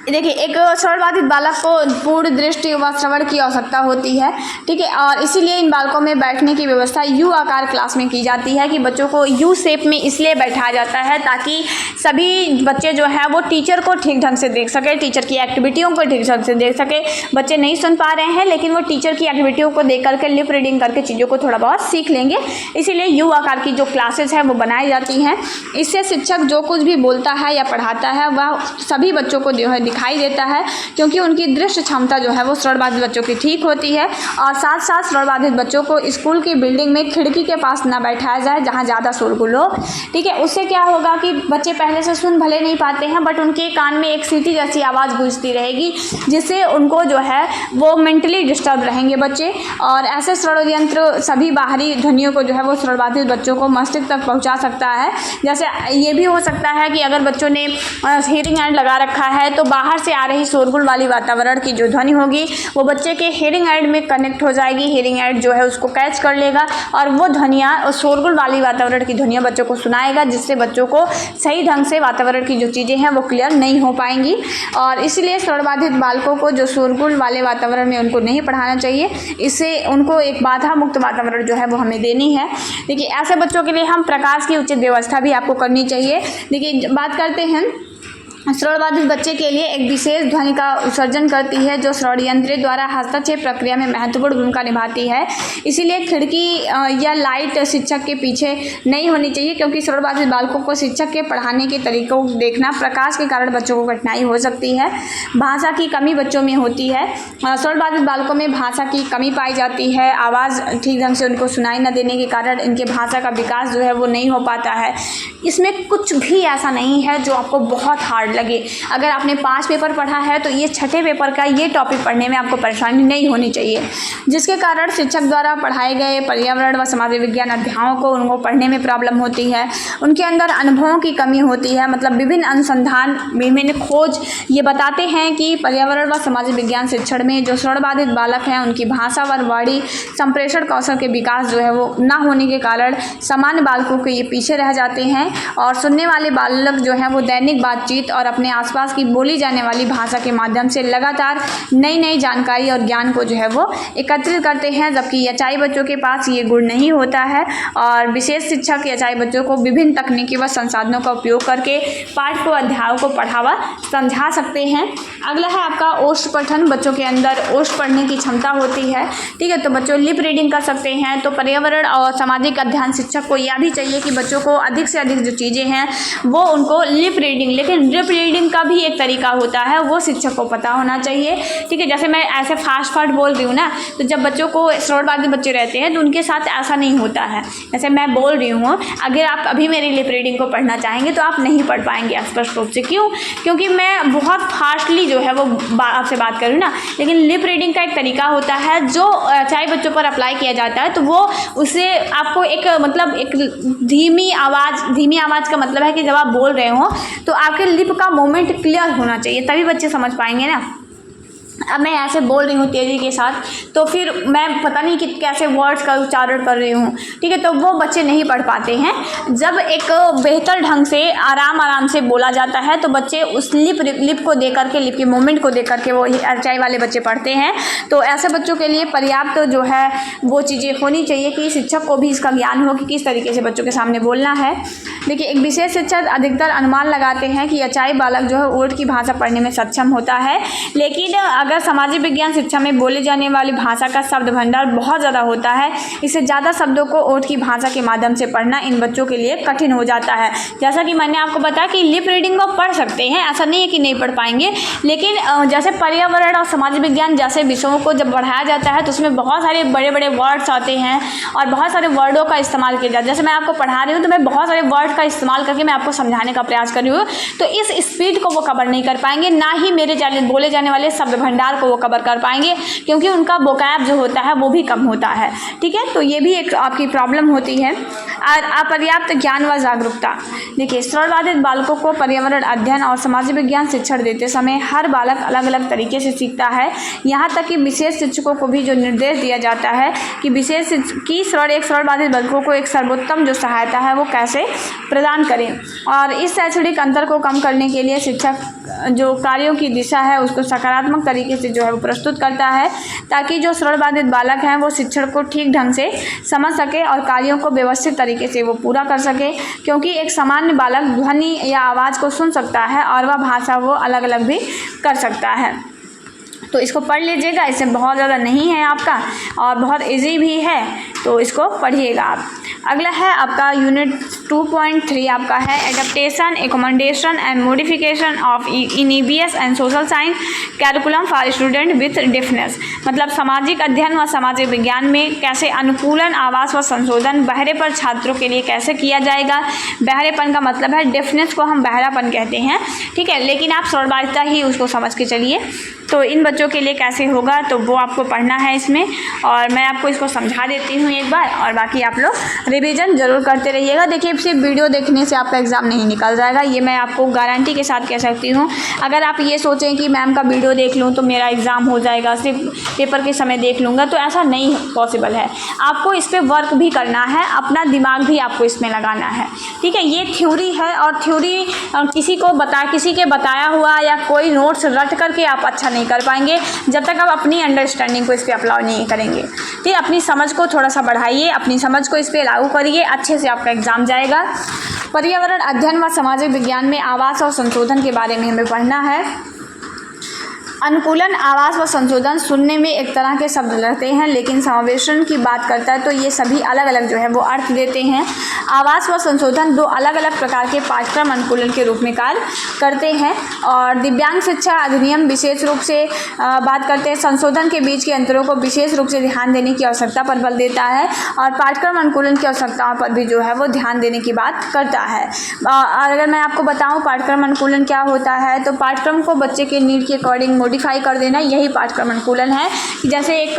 देखिए एक श्रवण बाधित बालक को पूर्ण दृष्टि व श्रवण की आवश्यकता होती है, ठीक है। और इसीलिए इन बालकों में बैठने की व्यवस्था U आकार क्लास में की जाती है कि बच्चों को U शेप में इसलिए बैठाया जाता है ताकि सभी बच्चे जो है वो टीचर को ठीक ढंग से देख सके, टीचर की एक्टिविटियों को ठीक ढंग से देख सके। बच्चे नहीं सुन पा रहे हैं लेकिन वो टीचर की एक्टिविटियों को देख करके लिप रीडिंग करके चीज़ों को थोड़ा बहुत सीख लेंगे, इसीलिए U आकार की जो क्लासेस हैं वो बनाई जाती हैं। इससे शिक्षक जो कुछ भी बोलता है या पढ़ाता है वह सभी बच्चों को जो है दिखाई देता है, क्योंकि उनकी दृष्टि क्षमता जो है वो श्रवणबाधित बच्चों की ठीक होती है। और साथ साथ श्रवणबाधित बच्चों को स्कूल की बिल्डिंग में खिड़की के पास ना बैठाया जाए जहाँ ज़्यादा शोरगुल हो, ठीक है। उससे क्या होगा कि बच्चे पहले से सुन भले नहीं पाते हैं, बट उनके कान में एक सीटी जैसी आवाज़ गूंजती रहेगी, जिससे उनको जो है वो मेंटली डिस्टर्ब रहेंगे बच्चे। और ऐसे श्रवण यंत्र सभी बाहरी ध्वनियों को जो है वो श्रवणबाधित बच्चों को मस्तिष्क तक पहुंचा सकता है। जैसे ये भी हो सकता है कि अगर बच्चों ने हियरिंग एड लगा रखा है तो बाहर से आ रही शोरगुल वाली वातावरण की जो ध्वनि होगी वो बच्चे के हियरिंग एड में कनेक्ट हो जाएगी। हियरिंग एड जो है उसको कैच कर लेगा और वो ध्वनियाँ, शोरगुल वाली वातावरण की ध्वनियाँ बच्चों को सुनाएगा, जिससे बच्चों को सही ढंग से वातावरण की जो चीज़ें हैं वो क्लियर नहीं हो पाएंगी। और इसलिए श्रवणबाधित बालकों को जो शोरगुल वाले वातावरण में उनको नहीं पढ़ाना चाहिए, इससे उनको एक बाधा मुक्त वातावरण जो है वो हमें देनी है। देखिए ऐसे बच्चों के लिए हम प्रकाश की उचित व्यवस्था भी आपको करनी चाहिए। देखिए बात करते हैं, श्रवणबाधित बच्चे के लिए एक विशेष ध्वनि का उत्सर्जन करती है जो श्रवण यंत्र द्वारा हस्तक्षेप प्रक्रिया में महत्वपूर्ण भूमिका निभाती है। इसीलिए खिड़की या लाइट शिक्षक के पीछे नहीं होनी चाहिए, क्योंकि श्रवणबाधित बालकों को शिक्षक के पढ़ाने के तरीकों को देखना, प्रकाश के कारण बच्चों को कठिनाई हो सकती है। भाषा की कमी बच्चों में होती है। श्रवणबाधित बालकों में भाषा की कमी पाई जाती है। आवाज़ ठीक ढंग से उनको सुनाई न देने के कारण इनके भाषा का विकास जो है वो नहीं हो पाता है। इसमें कुछ भी ऐसा नहीं है जो आपको बहुत हार्ड लगे। अगर आपने 5 पेपर पढ़ा है तो ये 6ठे पेपर का ये टॉपिक पढ़ने में आपको परेशानी नहीं होनी चाहिए, जिसके कारण शिक्षक द्वारा पढ़ाए गए पर्यावरण व समाज विज्ञान अध्यायों को उनको पढ़ने में प्रॉब्लम होती है। उनके अंदर अनुभवों की कमी होती है। मतलब विभिन्न अनुसंधान, विभिन्न खोज ये बताते हैं कि पर्यावरण व समाज विज्ञान शिक्षण में जो श्रवणबाधित बालक हैं उनकी भाषा व वाणी संप्रेषण कौशल के विकास जो है वो ना होने के कारण सामान्य बालकों के ये पीछे रह जाते हैं। और सुनने वाले बालक जो हैं वो दैनिक बातचीत और अपने आसपास की बोली जाने वाली भाषा के माध्यम से लगातार नई नई जानकारी और ज्ञान को जो है वो एकत्रित करते हैं, जबकि यचाई बच्चों के पास ये गुण नहीं होता है। और विशेष शिक्षक यचाई बच्चों को विभिन्न तकनीकी व संसाधनों का उपयोग करके पाठ को, अध्यायों को बढ़ावा समझा सकते हैं। अगला है आपका ओष्ठ पठन। बच्चों के अंदर ओष्ठ पढ़ने की क्षमता होती है, ठीक है। तो बच्चों लिप रीडिंग कर सकते हैं। तो पर्यावरण और सामाजिक अध्ययन शिक्षक को यह भी चाहिए कि बच्चों को अधिक से अधिक जो चीज़ें हैं वो उनको लिप रीडिंग, लेकिन लिप रीडिंग का भी एक तरीका होता है, वो शिक्षक को पता होना चाहिए, ठीक है। जैसे मैं ऐसे फास्ट बोल रही हूँ ना, तो जब बच्चों को श्रवणबाधित बच्चे रहते हैं तो उनके साथ ऐसा नहीं होता है। जैसे मैं बोल रही हूँ, अगर आप अभी मेरी लिप रीडिंग को पढ़ना चाहेंगे तो आप नहीं पढ़ पाएंगे स्पष्ट रूप से। क्यों? क्योंकि मैं बहुत फास्टली जो है वो आपसे बात कर रही हूँ ना। लेकिन लिप रीडिंग का एक तरीका होता है जो चाहे बच्चों पर अप्लाई किया जाता है, तो वो उससे आपको एक मतलब एक धीमी आवाज़ का मतलब है कि जब आप बोल रहे हो तो आपके लिप का मूवमेंट क्लियर होना चाहिए, तभी बच्चे समझ पाएंगे ना। अब मैं ऐसे बोल रही हूँ तेज़ी के साथ, तो फिर मैं पता नहीं कि कैसे वर्ड्स का उच्चारण कर रही हूँ, ठीक है। तो वो बच्चे नहीं पढ़ पाते हैं। जब एक बेहतर ढंग से आराम से बोला जाता है तो बच्चे उस लिप को देख करके, लिप के मूवमेंट को देख करके वो ऊंचाई वाले बच्चे पढ़ते हैं। तो ऐसे बच्चों के लिए पर्याप्त जो है वो चीज़ें होनी चाहिए कि शिक्षक को भी इसका ज्ञान हो कि किस तरीके से बच्चों के सामने बोलना है। देखिए एक विशेष शिक्षक अधिकतर अनुमान लगाते हैं कि ऊंचाई बालक जो है ओठ की भाषा पढ़ने में सक्षम होता है, लेकिन अगर सामाजिक विज्ञान शिक्षा में बोले जाने वाली भाषा का शब्द भंडार बहुत ज़्यादा होता है, इससे ज़्यादा शब्दों को ओठ की भाषा के माध्यम से पढ़ना इन बच्चों के लिए कठिन हो जाता है। जैसा कि मैंने आपको बताया कि लिप रीडिंग वो पढ़ सकते हैं, ऐसा नहीं है कि नहीं पढ़ पाएंगे, लेकिन जैसे पर्यावरण और समाज विज्ञान जैसे विषयों को जब बढ़ाया जाता है तो उसमें बहुत सारे बड़े बड़े वर्ड्स आते हैं और बहुत सारे वर्डों का इस्तेमाल किया जाता है। जैसे मैं आपको पढ़ा रही हूँ तो मैं बहुत सारे वर्ड का इस्तेमाल करके मैं आपको समझाने का प्रयास कर रही हूँ, तो इस स्पीड को वो कवर नहीं कर पाएंगे, ना ही मेरे बोले जाने वाले शब्द भंडार को वो कवर कर पाएंगे, क्योंकि उनका वोकैब जो होता है वो भी कम होता है, ठीक है। तो ये भी एक आपकी प्रॉब्लम होती है। और अपर्याप्त ज्ञान व जागरूकता। देखिए श्रवणबाधित बालकों को पर्यावरण अध्ययन और सामाजिक विज्ञान शिक्षण देते समय हर बालक अलग अलग तरीके से सीखता है। यहाँ तक कि विशेष शिक्षकों को भी जो निर्देश दिया जाता है कि श्रवणबाधित बालकों को एक सर्वोत्तम जो सहायता है वो कैसे प्रदान करें। और इस शैक्षणिक अंतर को कम करने के लिए शिक्षक जो कार्यों की दिशा है उसको सकारात्मक तरीके से जो है वो प्रस्तुत करता है, ताकि जो श्रवणबाधित बालक हैं वो शिक्षण को ठीक ढंग से समझ सके और कार्यों को व्यवस्थित तरीके से वो पूरा कर सके। क्योंकि एक सामान्य बालक ध्वनि या आवाज़ को सुन सकता है और वह भाषा वो अलग अलग भी कर सकता है। तो इसको पढ़ लीजिएगा, इससे बहुत ज़्यादा नहीं है आपका और बहुत इजी भी है, तो इसको पढ़िएगा आप। अगला है आपका यूनिट 2.3 आपका है adaptation, accommodation and modification of in EVS and social science curriculum for student with deafness. मतलब सामाजिक अध्ययन व सामाजिक विज्ञान में कैसे अनुकूलन, आवास व संशोधन बहरे पर छात्रों के लिए कैसे किया जाएगा। बहरेपन का मतलब है, डिफनेस को हम बहरापन कहते हैं, ठीक है, लेकिन आप सर्वबाधिता ही उसको समझ के चलिए। तो इन बच्चों के लिए कैसे होगा तो वो आपको पढ़ना है इसमें, और मैं आपको इसको समझा देती हूँ एक बार, और बाकी आप लोग रिवीजन ज़रूर करते रहिएगा। देखिए सिर्फ वीडियो देखने से आपका एग्ज़ाम नहीं निकल जाएगा, ये मैं आपको गारंटी के साथ कह सकती हूँ। अगर आप ये सोचें कि मैम का वीडियो देख लूँ तो मेरा एग्ज़ाम हो जाएगा, सिर्फ पेपर के समय देख लूँगा, तो ऐसा नहीं पॉसिबल है। आपको इस पर वर्क भी करना है, अपना दिमाग भी आपको इसमें लगाना है, ठीक है। ये थ्योरी है, और थ्योरी किसी के बताया हुआ या कोई नोट्स रट करके आप अच्छा नहीं कर पाएंगे जब तक आप अपनी अंडरस्टैंडिंग को इस पर अप्लाई नहीं करेंगे, ठीक है। अपनी समझ को थोड़ा सा बढ़ाइए, अपनी समझ को इस पर लागू करिए, अच्छे से आपका एग्ज़ाम जाएगा। पर्यावरण अध्ययन व सामाजिक विज्ञान में आवास और संशोधन के बारे में हमें पढ़ना है। अनुकूलन, आवास व संशोधन सुनने में एक तरह के शब्द रहते हैं, लेकिन समावेशन की बात करता है तो ये सभी अलग अलग जो है वो अर्थ देते हैं। आवास व संशोधन दो अलग अलग प्रकार के पाठ्यक्रम अनुकूलन के रूप में कार्य करते हैं। और दिव्यांग शिक्षा अधिनियम विशेष रूप से बात करते हैं, संशोधन के बीच के अंतरों को विशेष रूप से ध्यान देने की आवश्यकता पर बल देता है, और पाठ्यक्रम अनुकूलन की आवश्यकताओं पर भी जो है वो ध्यान देने की बात करता है। और अगर मैं आपको बताऊँ पाठ्यक्रम अनुकूलन क्या होता है, तो पाठ्यक्रम को बच्चे के नीड के अकॉर्डिंग मॉडिफाई कर देना, यही पाठ्यक्रम अनुकूलन है। जैसे एक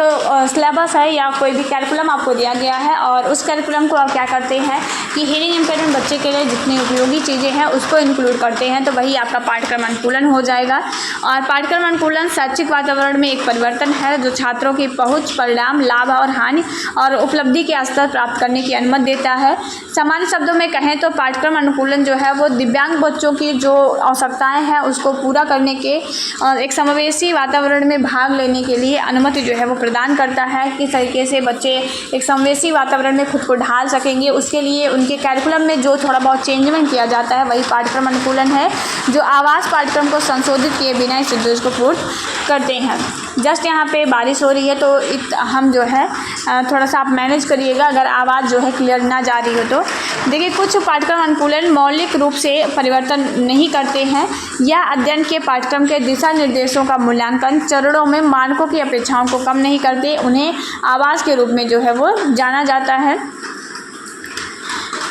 सिलेबस है या कोई भी कैरिकुलम आपको दिया गया है, और उस कैरिकुलम को आप क्या करते हैं कि हियरिंग इम्पेयर्ड बच्चे के लिए जितनी उपयोगी चीज़ें हैं उसको इंक्लूड करते हैं, तो वही आपका पाठ्यक्रम अनुकूलन हो जाएगा। और पाठ्यक्रम अनुकूलन शैक्षिक वातावरण में एक परिवर्तन है जो छात्रों की पहुँच, परिणाम, लाभ और हानि और उपलब्धि के स्तर प्राप्त करने की अनुमति देता है। सामान्य शब्दों में कहें तो पाठ्यक्रम अनुकूलन जो है वो दिव्यांग बच्चों की जो आवश्यकताएँ हैं उसको पूरा करने के और एक समावेशी वातावरण में भाग लेने के लिए अनुमति जो है वो प्रदान करता है। किस तरीके से बच्चे एक समावेशी वातावरण में खुद को ढाल सकेंगे, उसके लिए उनके कैरिकुलम में जो थोड़ा बहुत चेंजमेंट किया जाता है वही पाठ्यक्रम अनुकूलन है, जो आवास पाठ्यक्रम को संशोधित किए बिना इस उद्देश्य को पूर्ण करते हैं। जस्ट यहाँ पे बारिश हो रही है तो हम जो है थोड़ा सा आप मैनेज करिएगा अगर आवाज़ जो है क्लियर ना जा रही हो तो। देखिए कुछ पाठ्यक्रम अनुकूलन मौलिक रूप से परिवर्तन नहीं करते हैं, यह अध्ययन के पाठ्यक्रम के दिशा निर्देशों का मूल्यांकन चरणों में मानकों की अपेक्षाओं को कम नहीं करते, उन्हें आवाज़ के रूप में जो है वो जाना जाता है।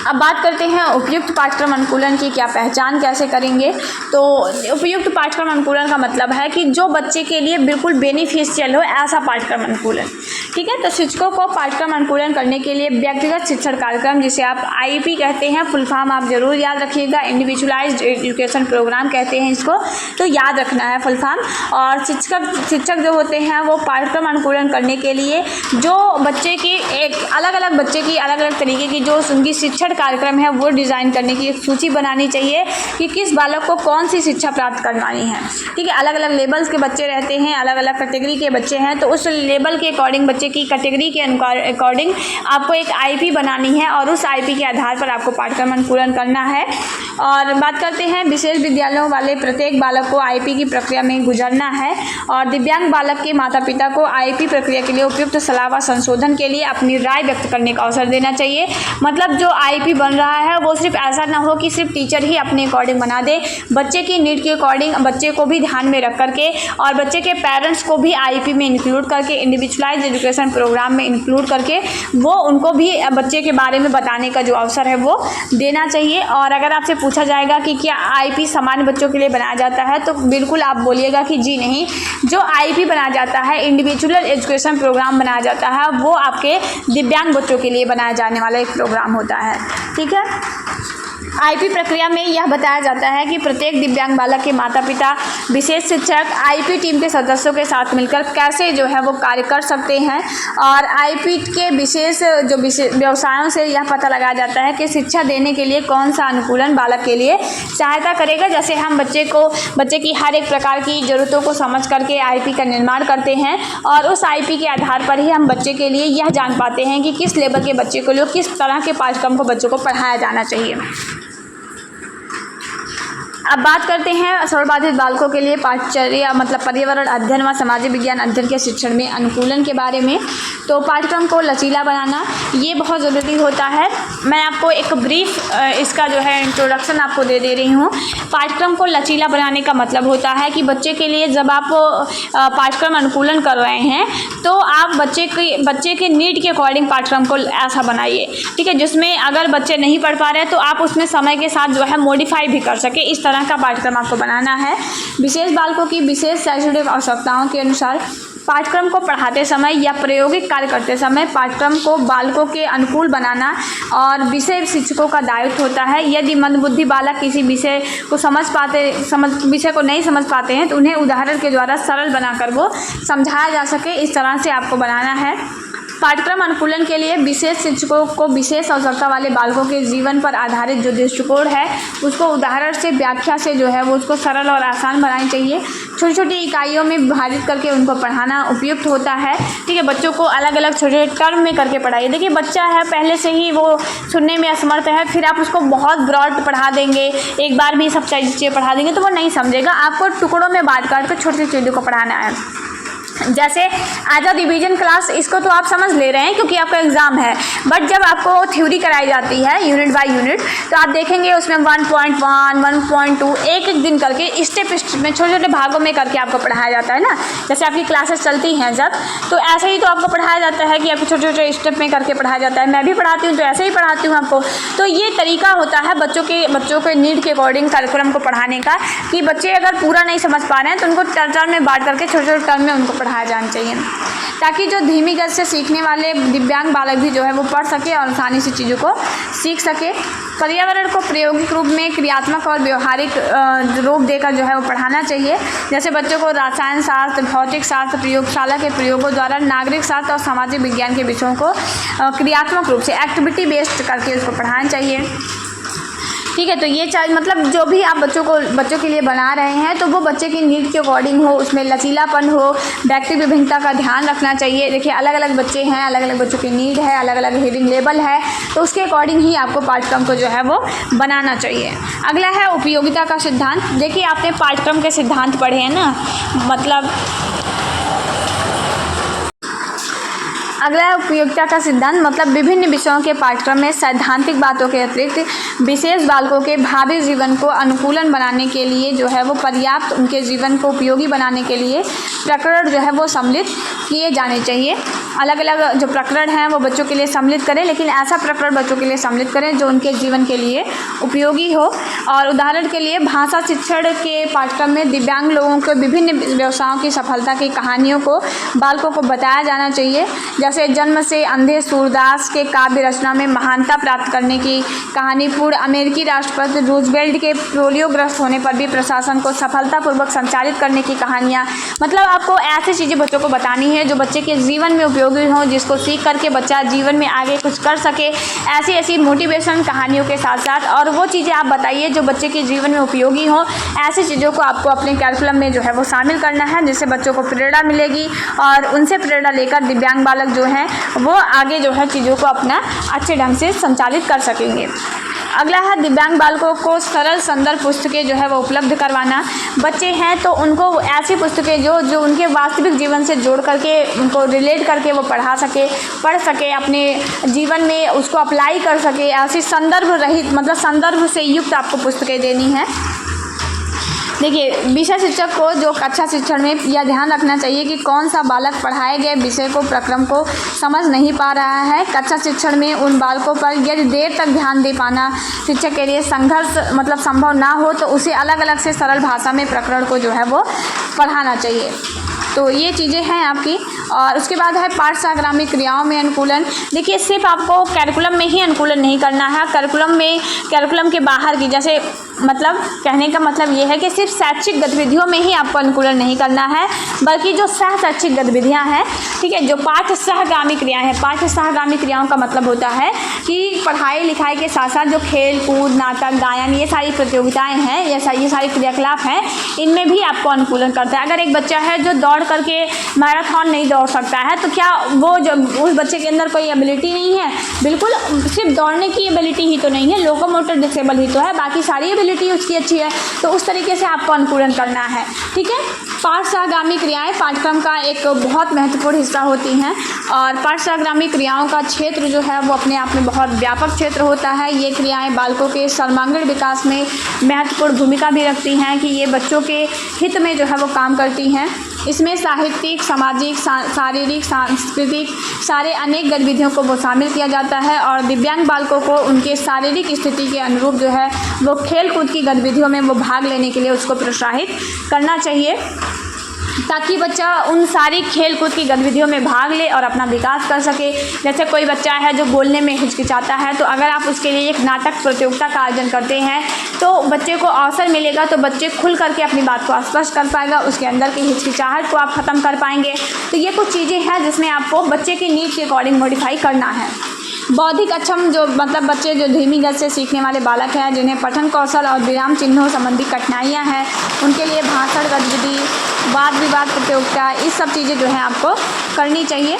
अब बात करते हैं उपयुक्त पाठ्यक्रम अनुकूलन की क्या पहचान कैसे करेंगे। तो उपयुक्त पाठ्यक्रम अनुकूलन का मतलब है कि जो बच्चे के लिए बिल्कुल बेनिफिशियल हो ऐसा पाठ्यक्रम अनुकूलन, ठीक है। तो शिक्षकों को पाठ्यक्रम अनुकूलन करने के लिए व्यक्तिगत शिक्षण कार्यक्रम, जिसे आप IEP कहते हैं, फुल फॉर्म आप जरूर याद रखिएगा, इंडिविजुअलाइज्ड एजुकेशन प्रोग्राम कहते हैं इसको, तो याद रखना है फुल फॉर्म। और शिक्षक जो होते हैं वो पाठ्यक्रम अनुकूलन करने के लिए जो बच्चे की एक अलग अलग तरीके की जो उनकी शिक्षण कार्यक्रम है वो डिज़ाइन करने की एक सूची बनानी चाहिए कि किस बालक को कौन सी शिक्षा प्राप्त करवानी है, ठीक है। अलग अलग लेवल्स के बच्चे रहते हैं, अलग अलग कैटेगरी के बच्चे हैं, तो उस लेवल के अकॉर्डिंग बच्चे की कैटेगरी के अकॉर्डिंग आपको एक IEP बनानी है और उस IEP के आधार पर आपको पाठ्यक्रम अनुकूलन करना है। और बात करते हैं विशेष विद्यालयों वाले प्रत्येक बालक को IEP की प्रक्रिया में गुजरना है, और दिव्यांग बालक के माता पिता को IEP प्रक्रिया के लिए उपयुक्त सलाह व संशोधन के लिए अपनी राय व्यक्त करने का अवसर देना चाहिए। मतलब जो IEP बन रहा है वो सिर्फ ऐसा ना हो कि सिर्फ टीचर ही अपने अकॉर्डिंग बना दे, बच्चे की नीड के अकॉर्डिंग बच्चे को भी ध्यान में रख करके और बच्चे के पेरेंट्स को भी IEP में इंक्लूड करके, इंडिविजुअलाइज्ड एजुकेशन प्रोग्राम में इंक्लूड करके वो उनको भी बच्चे के बारे में बताने का जो अवसर है वो देना चाहिए। और अगर आपसे पूछा जाएगा कि क्या IEP सामान्य बच्चों के लिए बनाया जाता है तो बिल्कुल आप बोलिएगा कि जी नहीं, जो IEP बनाया जाता है, इंडिविजुअल एजुकेशन प्रोग्राम बनाया जाता है, वो आपके दिव्यांग बच्चों के लिए बनाया जाने वाला एक प्रोग्राम होता है, ठीक है। IEP प्रक्रिया में यह बताया जाता है कि प्रत्येक दिव्यांग बालक के माता पिता, विशेष शिक्षक IEP टीम के सदस्यों के साथ मिलकर कैसे जो है वो कार्य कर सकते हैं, और IEP के विशेष व्यवसायों से यह पता लगाया जाता है कि शिक्षा देने के लिए कौन सा अनुकूलन बालक के लिए सहायता करेगा। जैसे हम बच्चे की हर एक प्रकार की ज़रूरतों को समझ करके IEP का निर्माण करते हैं, और उस IEP के आधार पर ही हम बच्चे के लिए यह जान पाते हैं कि किस लेवल के बच्चे को लिए किस तरह के पाठ्यक्रम को बच्चों को पढ़ाया जाना चाहिए। अब बात करते हैं श्रवणबाधित बालकों के लिए पाठचर्या मतलब पर्यावरण अध्ययन व सामाजिक विज्ञान अध्ययन के शिक्षण में अनुकूलन के बारे में। तो पाठ्यक्रम को लचीला बनाना ये बहुत ज़रूरी होता है। मैं आपको एक ब्रीफ इसका जो है इंट्रोडक्शन आपको दे रही हूँ। पाठ्यक्रम को लचीला बनाने का मतलब होता है कि बच्चे के लिए जब आप पाठ्यक्रम अनुकूलन कर रहे हैं तो आप बच्चे के नीड के अकॉर्डिंग पाठ्यक्रम को ऐसा बनाइए, ठीक है, जिसमें अगर बच्चे नहीं पढ़ पा रहे हैं तो आप उसमें समय के साथ जो है मॉडिफाई भी कर सके, इस तरह का पाठ्यक्रम आपको बनाना है। विशेष बालकों की विशेष शैक्षणिक आवश्यकताओं के अनुसार पाठ्यक्रम को पढ़ाते समय या प्रायोगिक कार्य करते समय पाठ्यक्रम को बालकों के अनुकूल बनाना और विषय शिक्षकों का दायित्व होता है। यदि मंदबुद्धि बालक किसी विषय को विषय को नहीं समझ पाते हैं तो उन्हें उदाहरण के द्वारा सरल बनाकर वो समझाया जा सके, इस तरह से आपको बनाना है। पाठ्यक्रम अनुकूलन के लिए विशेष शिक्षकों को विशेष आवश्यकता वाले बालकों के जीवन पर आधारित जो दृष्टिकोण है उसको उदाहरण से व्याख्या से जो है वो उसको सरल और आसान बनानी चाहिए। छोटी छोटी इकाइयों में विभाजित करके उनको पढ़ाना उपयुक्त होता है, ठीक है। बच्चों को अलग अलग छोटे टर्म में करके पढ़ाइए। देखिए बच्चा है पहले से ही वो सुनने में असमर्थ है, फिर आप उसको बहुत ब्रॉड पढ़ा देंगे, एक बार भी सब चीज़ें पढ़ा देंगे तो वो नहीं समझेगा। आपको टुकड़ों में बांट कर छोटी छोटी चीज़ों को पढ़ाना है। जैसे एज अ डिवीजन क्लास इसको तो आप समझ ले रहे हैं क्योंकि आपका एग्ज़ाम है, बट जब आपको थ्योरी कराई जाती है यूनिट बाय यूनिट तो आप देखेंगे उसमें 1.1, 1.2 एक एक दिन करके स्टेप में छोटे छोटे भागों में करके आपको पढ़ाया जाता है ना। जैसे आपकी क्लासेस चलती हैं जब तो ऐसे ही तो आपको पढ़ाया जाता है कि आपको छोटे छोटे स्टेप में करके पढ़ाया जाता है। मैं भी पढ़ाती हूँ तो ऐसे ही पढ़ाती हूँ आपको। तो ये तरीका होता है बच्चों के नीड के अकॉर्डिंग करिकुलम को पढ़ाने का कि बच्चे अगर पूरा नहीं समझ पा रहे हैं तो उनको टर्म में बांट करके छोटे छोटे टर्म में उनको पढ़ाया जाना चाहिए, ताकि जो धीमी गति से सीखने वाले दिव्यांग बालक भी जो है वो पढ़ सके और आसानी से चीज़ों को सीख सके। पर्यावरण को प्रायोगिक रूप में क्रियात्मक और व्यवहारिक रूप देकर जो है वो पढ़ाना चाहिए। जैसे बच्चों को रसायन शास्त्र, भौतिक शास्त्र, प्रयोगशाला के प्रयोगों द्वारा नागरिक शास्त्र और सामाजिक विज्ञान के विषयों को क्रियात्मक रूप से एक्टिविटी बेस्ड करके उसको पढ़ाना चाहिए, ठीक है। तो ये मतलब जो भी आप बच्चों के लिए बना रहे हैं तो वो बच्चे की नीड के अकॉर्डिंग हो, उसमें लचीलापन हो, व्यक्ति विभिन्नता का ध्यान रखना चाहिए। देखिए अलग अलग बच्चे हैं, अलग अलग बच्चों की नीड है, अलग अलग रीडिंग लेवल है, तो उसके अकॉर्डिंग ही आपको पाठ्यक्रम को जो है वो बनाना चाहिए। अगला है उपयोगिता का सिद्धांत। देखिए आपने पाठ्यक्रम के सिद्धांत पढ़े हैं ना, मतलब अगला है उपयोगिता का सिद्धांत। मतलब विभिन्न विषयों के पाठ्यक्रम में सैद्धांतिक बातों के अतिरिक्त विशेष बालकों के भावी जीवन को अनुकूलन बनाने के लिए जो है वो पर्याप्त उनके जीवन को उपयोगी बनाने के लिए प्रकरण जो है वो सम्मिलित किए जाने चाहिए। अलग अलग जो प्रकरण हैं वो बच्चों के लिए सम्मिलित करें, लेकिन ऐसा प्रकरण बच्चों के लिए सम्मिलित करें जो उनके जीवन के लिए उपयोगी हो। और उदाहरण के लिए भाषा शिक्षण के पाठ्यक्रम में दिव्यांग लोगों के विभिन्न व्यवसायों की सफलता की कहानियों को बालकों को बताया जाना चाहिए। जैसे जन्म से अंधे सूरदास के काव्य रचना में महानता प्राप्त करने की कहानी, पूर्व अमेरिकी राष्ट्रपति रूजवेल्ट के पोलियोग्रस्त होने पर भी प्रशासन को सफलतापूर्वक संचालित करने की कहानियाँ। मतलब आपको ऐसी चीज़ें बच्चों को बतानी है जो बच्चे के जीवन में उपयोगी हों, जिसको सीख करके बच्चा जीवन में आगे कुछ कर सके। ऐसी मोटिवेशन कहानियों के साथ साथ और वो चीज़ें आप बताइए जो बच्चे के जीवन में उपयोगी हों। ऐसी चीज़ों को आपको अपने कैरिकुलम में जो है वो शामिल करना है, जिससे बच्चों को प्रेरणा मिलेगी और उनसे प्रेरणा लेकर दिव्यांग बालक जो हैं वो आगे जो है चीज़ों को अपना अच्छे ढंग से संचालित कर सकेंगे। अगला है दिव्यांग बालकों को सरल संदर्भ पुस्तकें जो है वो उपलब्ध करवाना। बच्चे हैं तो उनको ऐसी पुस्तकें जो उनके वास्तविक जीवन से जोड़ करके उनको रिलेट करके वो पढ़ सके, अपने जीवन में उसको अप्लाई कर सके। ऐसी संदर्भ रहित मतलब संदर्भ से युक्त आपको पुस्तकें देनी है। देखिए विषय शिक्षक को जो कक्षा शिक्षण में यह ध्यान रखना चाहिए कि कौन सा बालक पढ़ाए गए विषय को प्रक्रम को समझ नहीं पा रहा है। कक्षा शिक्षण में उन बालकों पर यदि देर तक ध्यान दे पाना शिक्षक के लिए संघर्ष मतलब संभव ना हो तो उसे अलग अलग से सरल भाषा में प्रकरण को जो है वो पढ़ाना चाहिए। तो ये चीज़ें हैं आपकी। और उसके बाद है पाठ सहगामी क्रियाओं में अनुकूलन। देखिए सिर्फ आपको कैरिकुलम में ही अनुकूलन नहीं करना है, कैरिकुलम के बाहर की, जैसे मतलब कहने का मतलब ये है कि सिर्फ शैक्षिक गतिविधियों में ही आपको अनुकूलन नहीं करना है, बल्कि जो सह शैक्षिक गतिविधियाँ हैं, ठीक है, जो पाठ सहगामी क्रियाएँ हैं। पाठ सहगामी क्रियाओं का मतलब होता है कि पढ़ाई लिखाई के साथ साथ जो खेल कूद, नाटक, गायन, ये सारी प्रतियोगिताएँ हैं, ये सारी क्रियाकलाप हैं, इनमें भी आपको अनुकूलन करता है। अगर एक बच्चा है जो दौड़ करके मैराथन नहीं दौड़ सकता है तो क्या वो जब उस बच्चे के अंदर कोई एबिलिटी नहीं है? बिल्कुल, सिर्फ दौड़ने की एबिलिटी ही तो नहीं है, लोकोमोटर डिसेबल ही तो है, बाकी सारी एबिलिटी उसकी अच्छी है, तो उस तरीके से आपको अनुकूलन करना है। ठीक है। पाठ सहगामी क्रियाएं पाठ्यक्रम का एक बहुत महत्वपूर्ण हिस्सा होती हैं और पाठ सहगामी क्रियाओं का क्षेत्र जो है वो अपने आप में बहुत व्यापक क्षेत्र होता है। ये क्रियाएं बालकों के सर्वांगीण विकास में महत्वपूर्ण भूमिका भी रखती हैं कि ये बच्चों के हित में जो है वो काम करती हैं। इसमें साहित्यिक, सामाजिक, शारीरिक, सांस्कृतिक सारे अनेक गतिविधियों को वो शामिल किया जाता है और दिव्यांग बालकों को उनके शारीरिक स्थिति के अनुरूप जो है वो खेल कूद की गतिविधियों में वो भाग लेने के लिए उसको प्रोत्साहित करना चाहिए, ताकि बच्चा उन सारी खेल कूद की गतिविधियों में भाग ले और अपना विकास कर सके। जैसे कोई बच्चा है जो बोलने में हिचकिचाता है, तो अगर आप उसके लिए एक नाटक प्रतियोगिता का आयोजन करते हैं तो बच्चे को अवसर मिलेगा, तो बच्चे खुल करके अपनी बात को स्पष्ट कर पाएगा, उसके अंदर की हिचकिचाहट को आप ख़त्म कर पाएंगे। तो ये कुछ चीज़ें हैं जिसमें आपको बच्चे की नीड के अकॉर्डिंग मॉडिफाई करना है। बौद्धिक अक्षम जो मतलब बच्चे जो धीमी गति से सीखने वाले बालक हैं, जिन्हें पठन कौशल और विराम चिन्हों संबंधी कठिनाइयां हैं, उनके लिए भाषण गतिविधि, वाद विवाद प्रतियोगिता, इस सब चीज़ें जो है आपको करनी चाहिए।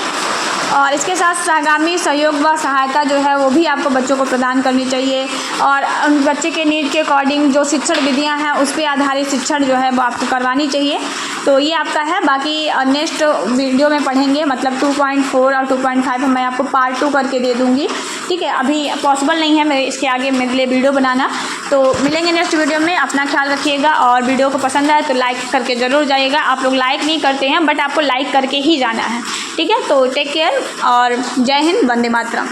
और इसके साथ सहगामी सहयोग व सहायता जो है वो भी आपको बच्चों को प्रदान करनी चाहिए और उन बच्चे के नीड के अकॉर्डिंग जो शिक्षण विधियां हैं उस पर आधारित शिक्षण जो है वो आपको करवानी चाहिए। तो ये आपका है। बाकी नेक्स्ट वीडियो में पढ़ेंगे, मतलब 2.4 और 2.5 मैं आपको पार्ट 2 करके दे दूँगी। ठीक है, अभी पॉसिबल नहीं है मेरे इसके आगे मेरे लिए वीडियो बनाना। तो मिलेंगे नेक्स्ट वीडियो में। अपना ख्याल रखिएगा और वीडियो को पसंद आए तो लाइक करके ज़रूर जाइएगा। आप लोग लाइक नहीं करते हैं, बट आपको लाइक करके ही जाना है। ठीक है, तो टेक केयर और जय हिंद, वंदे मातरम।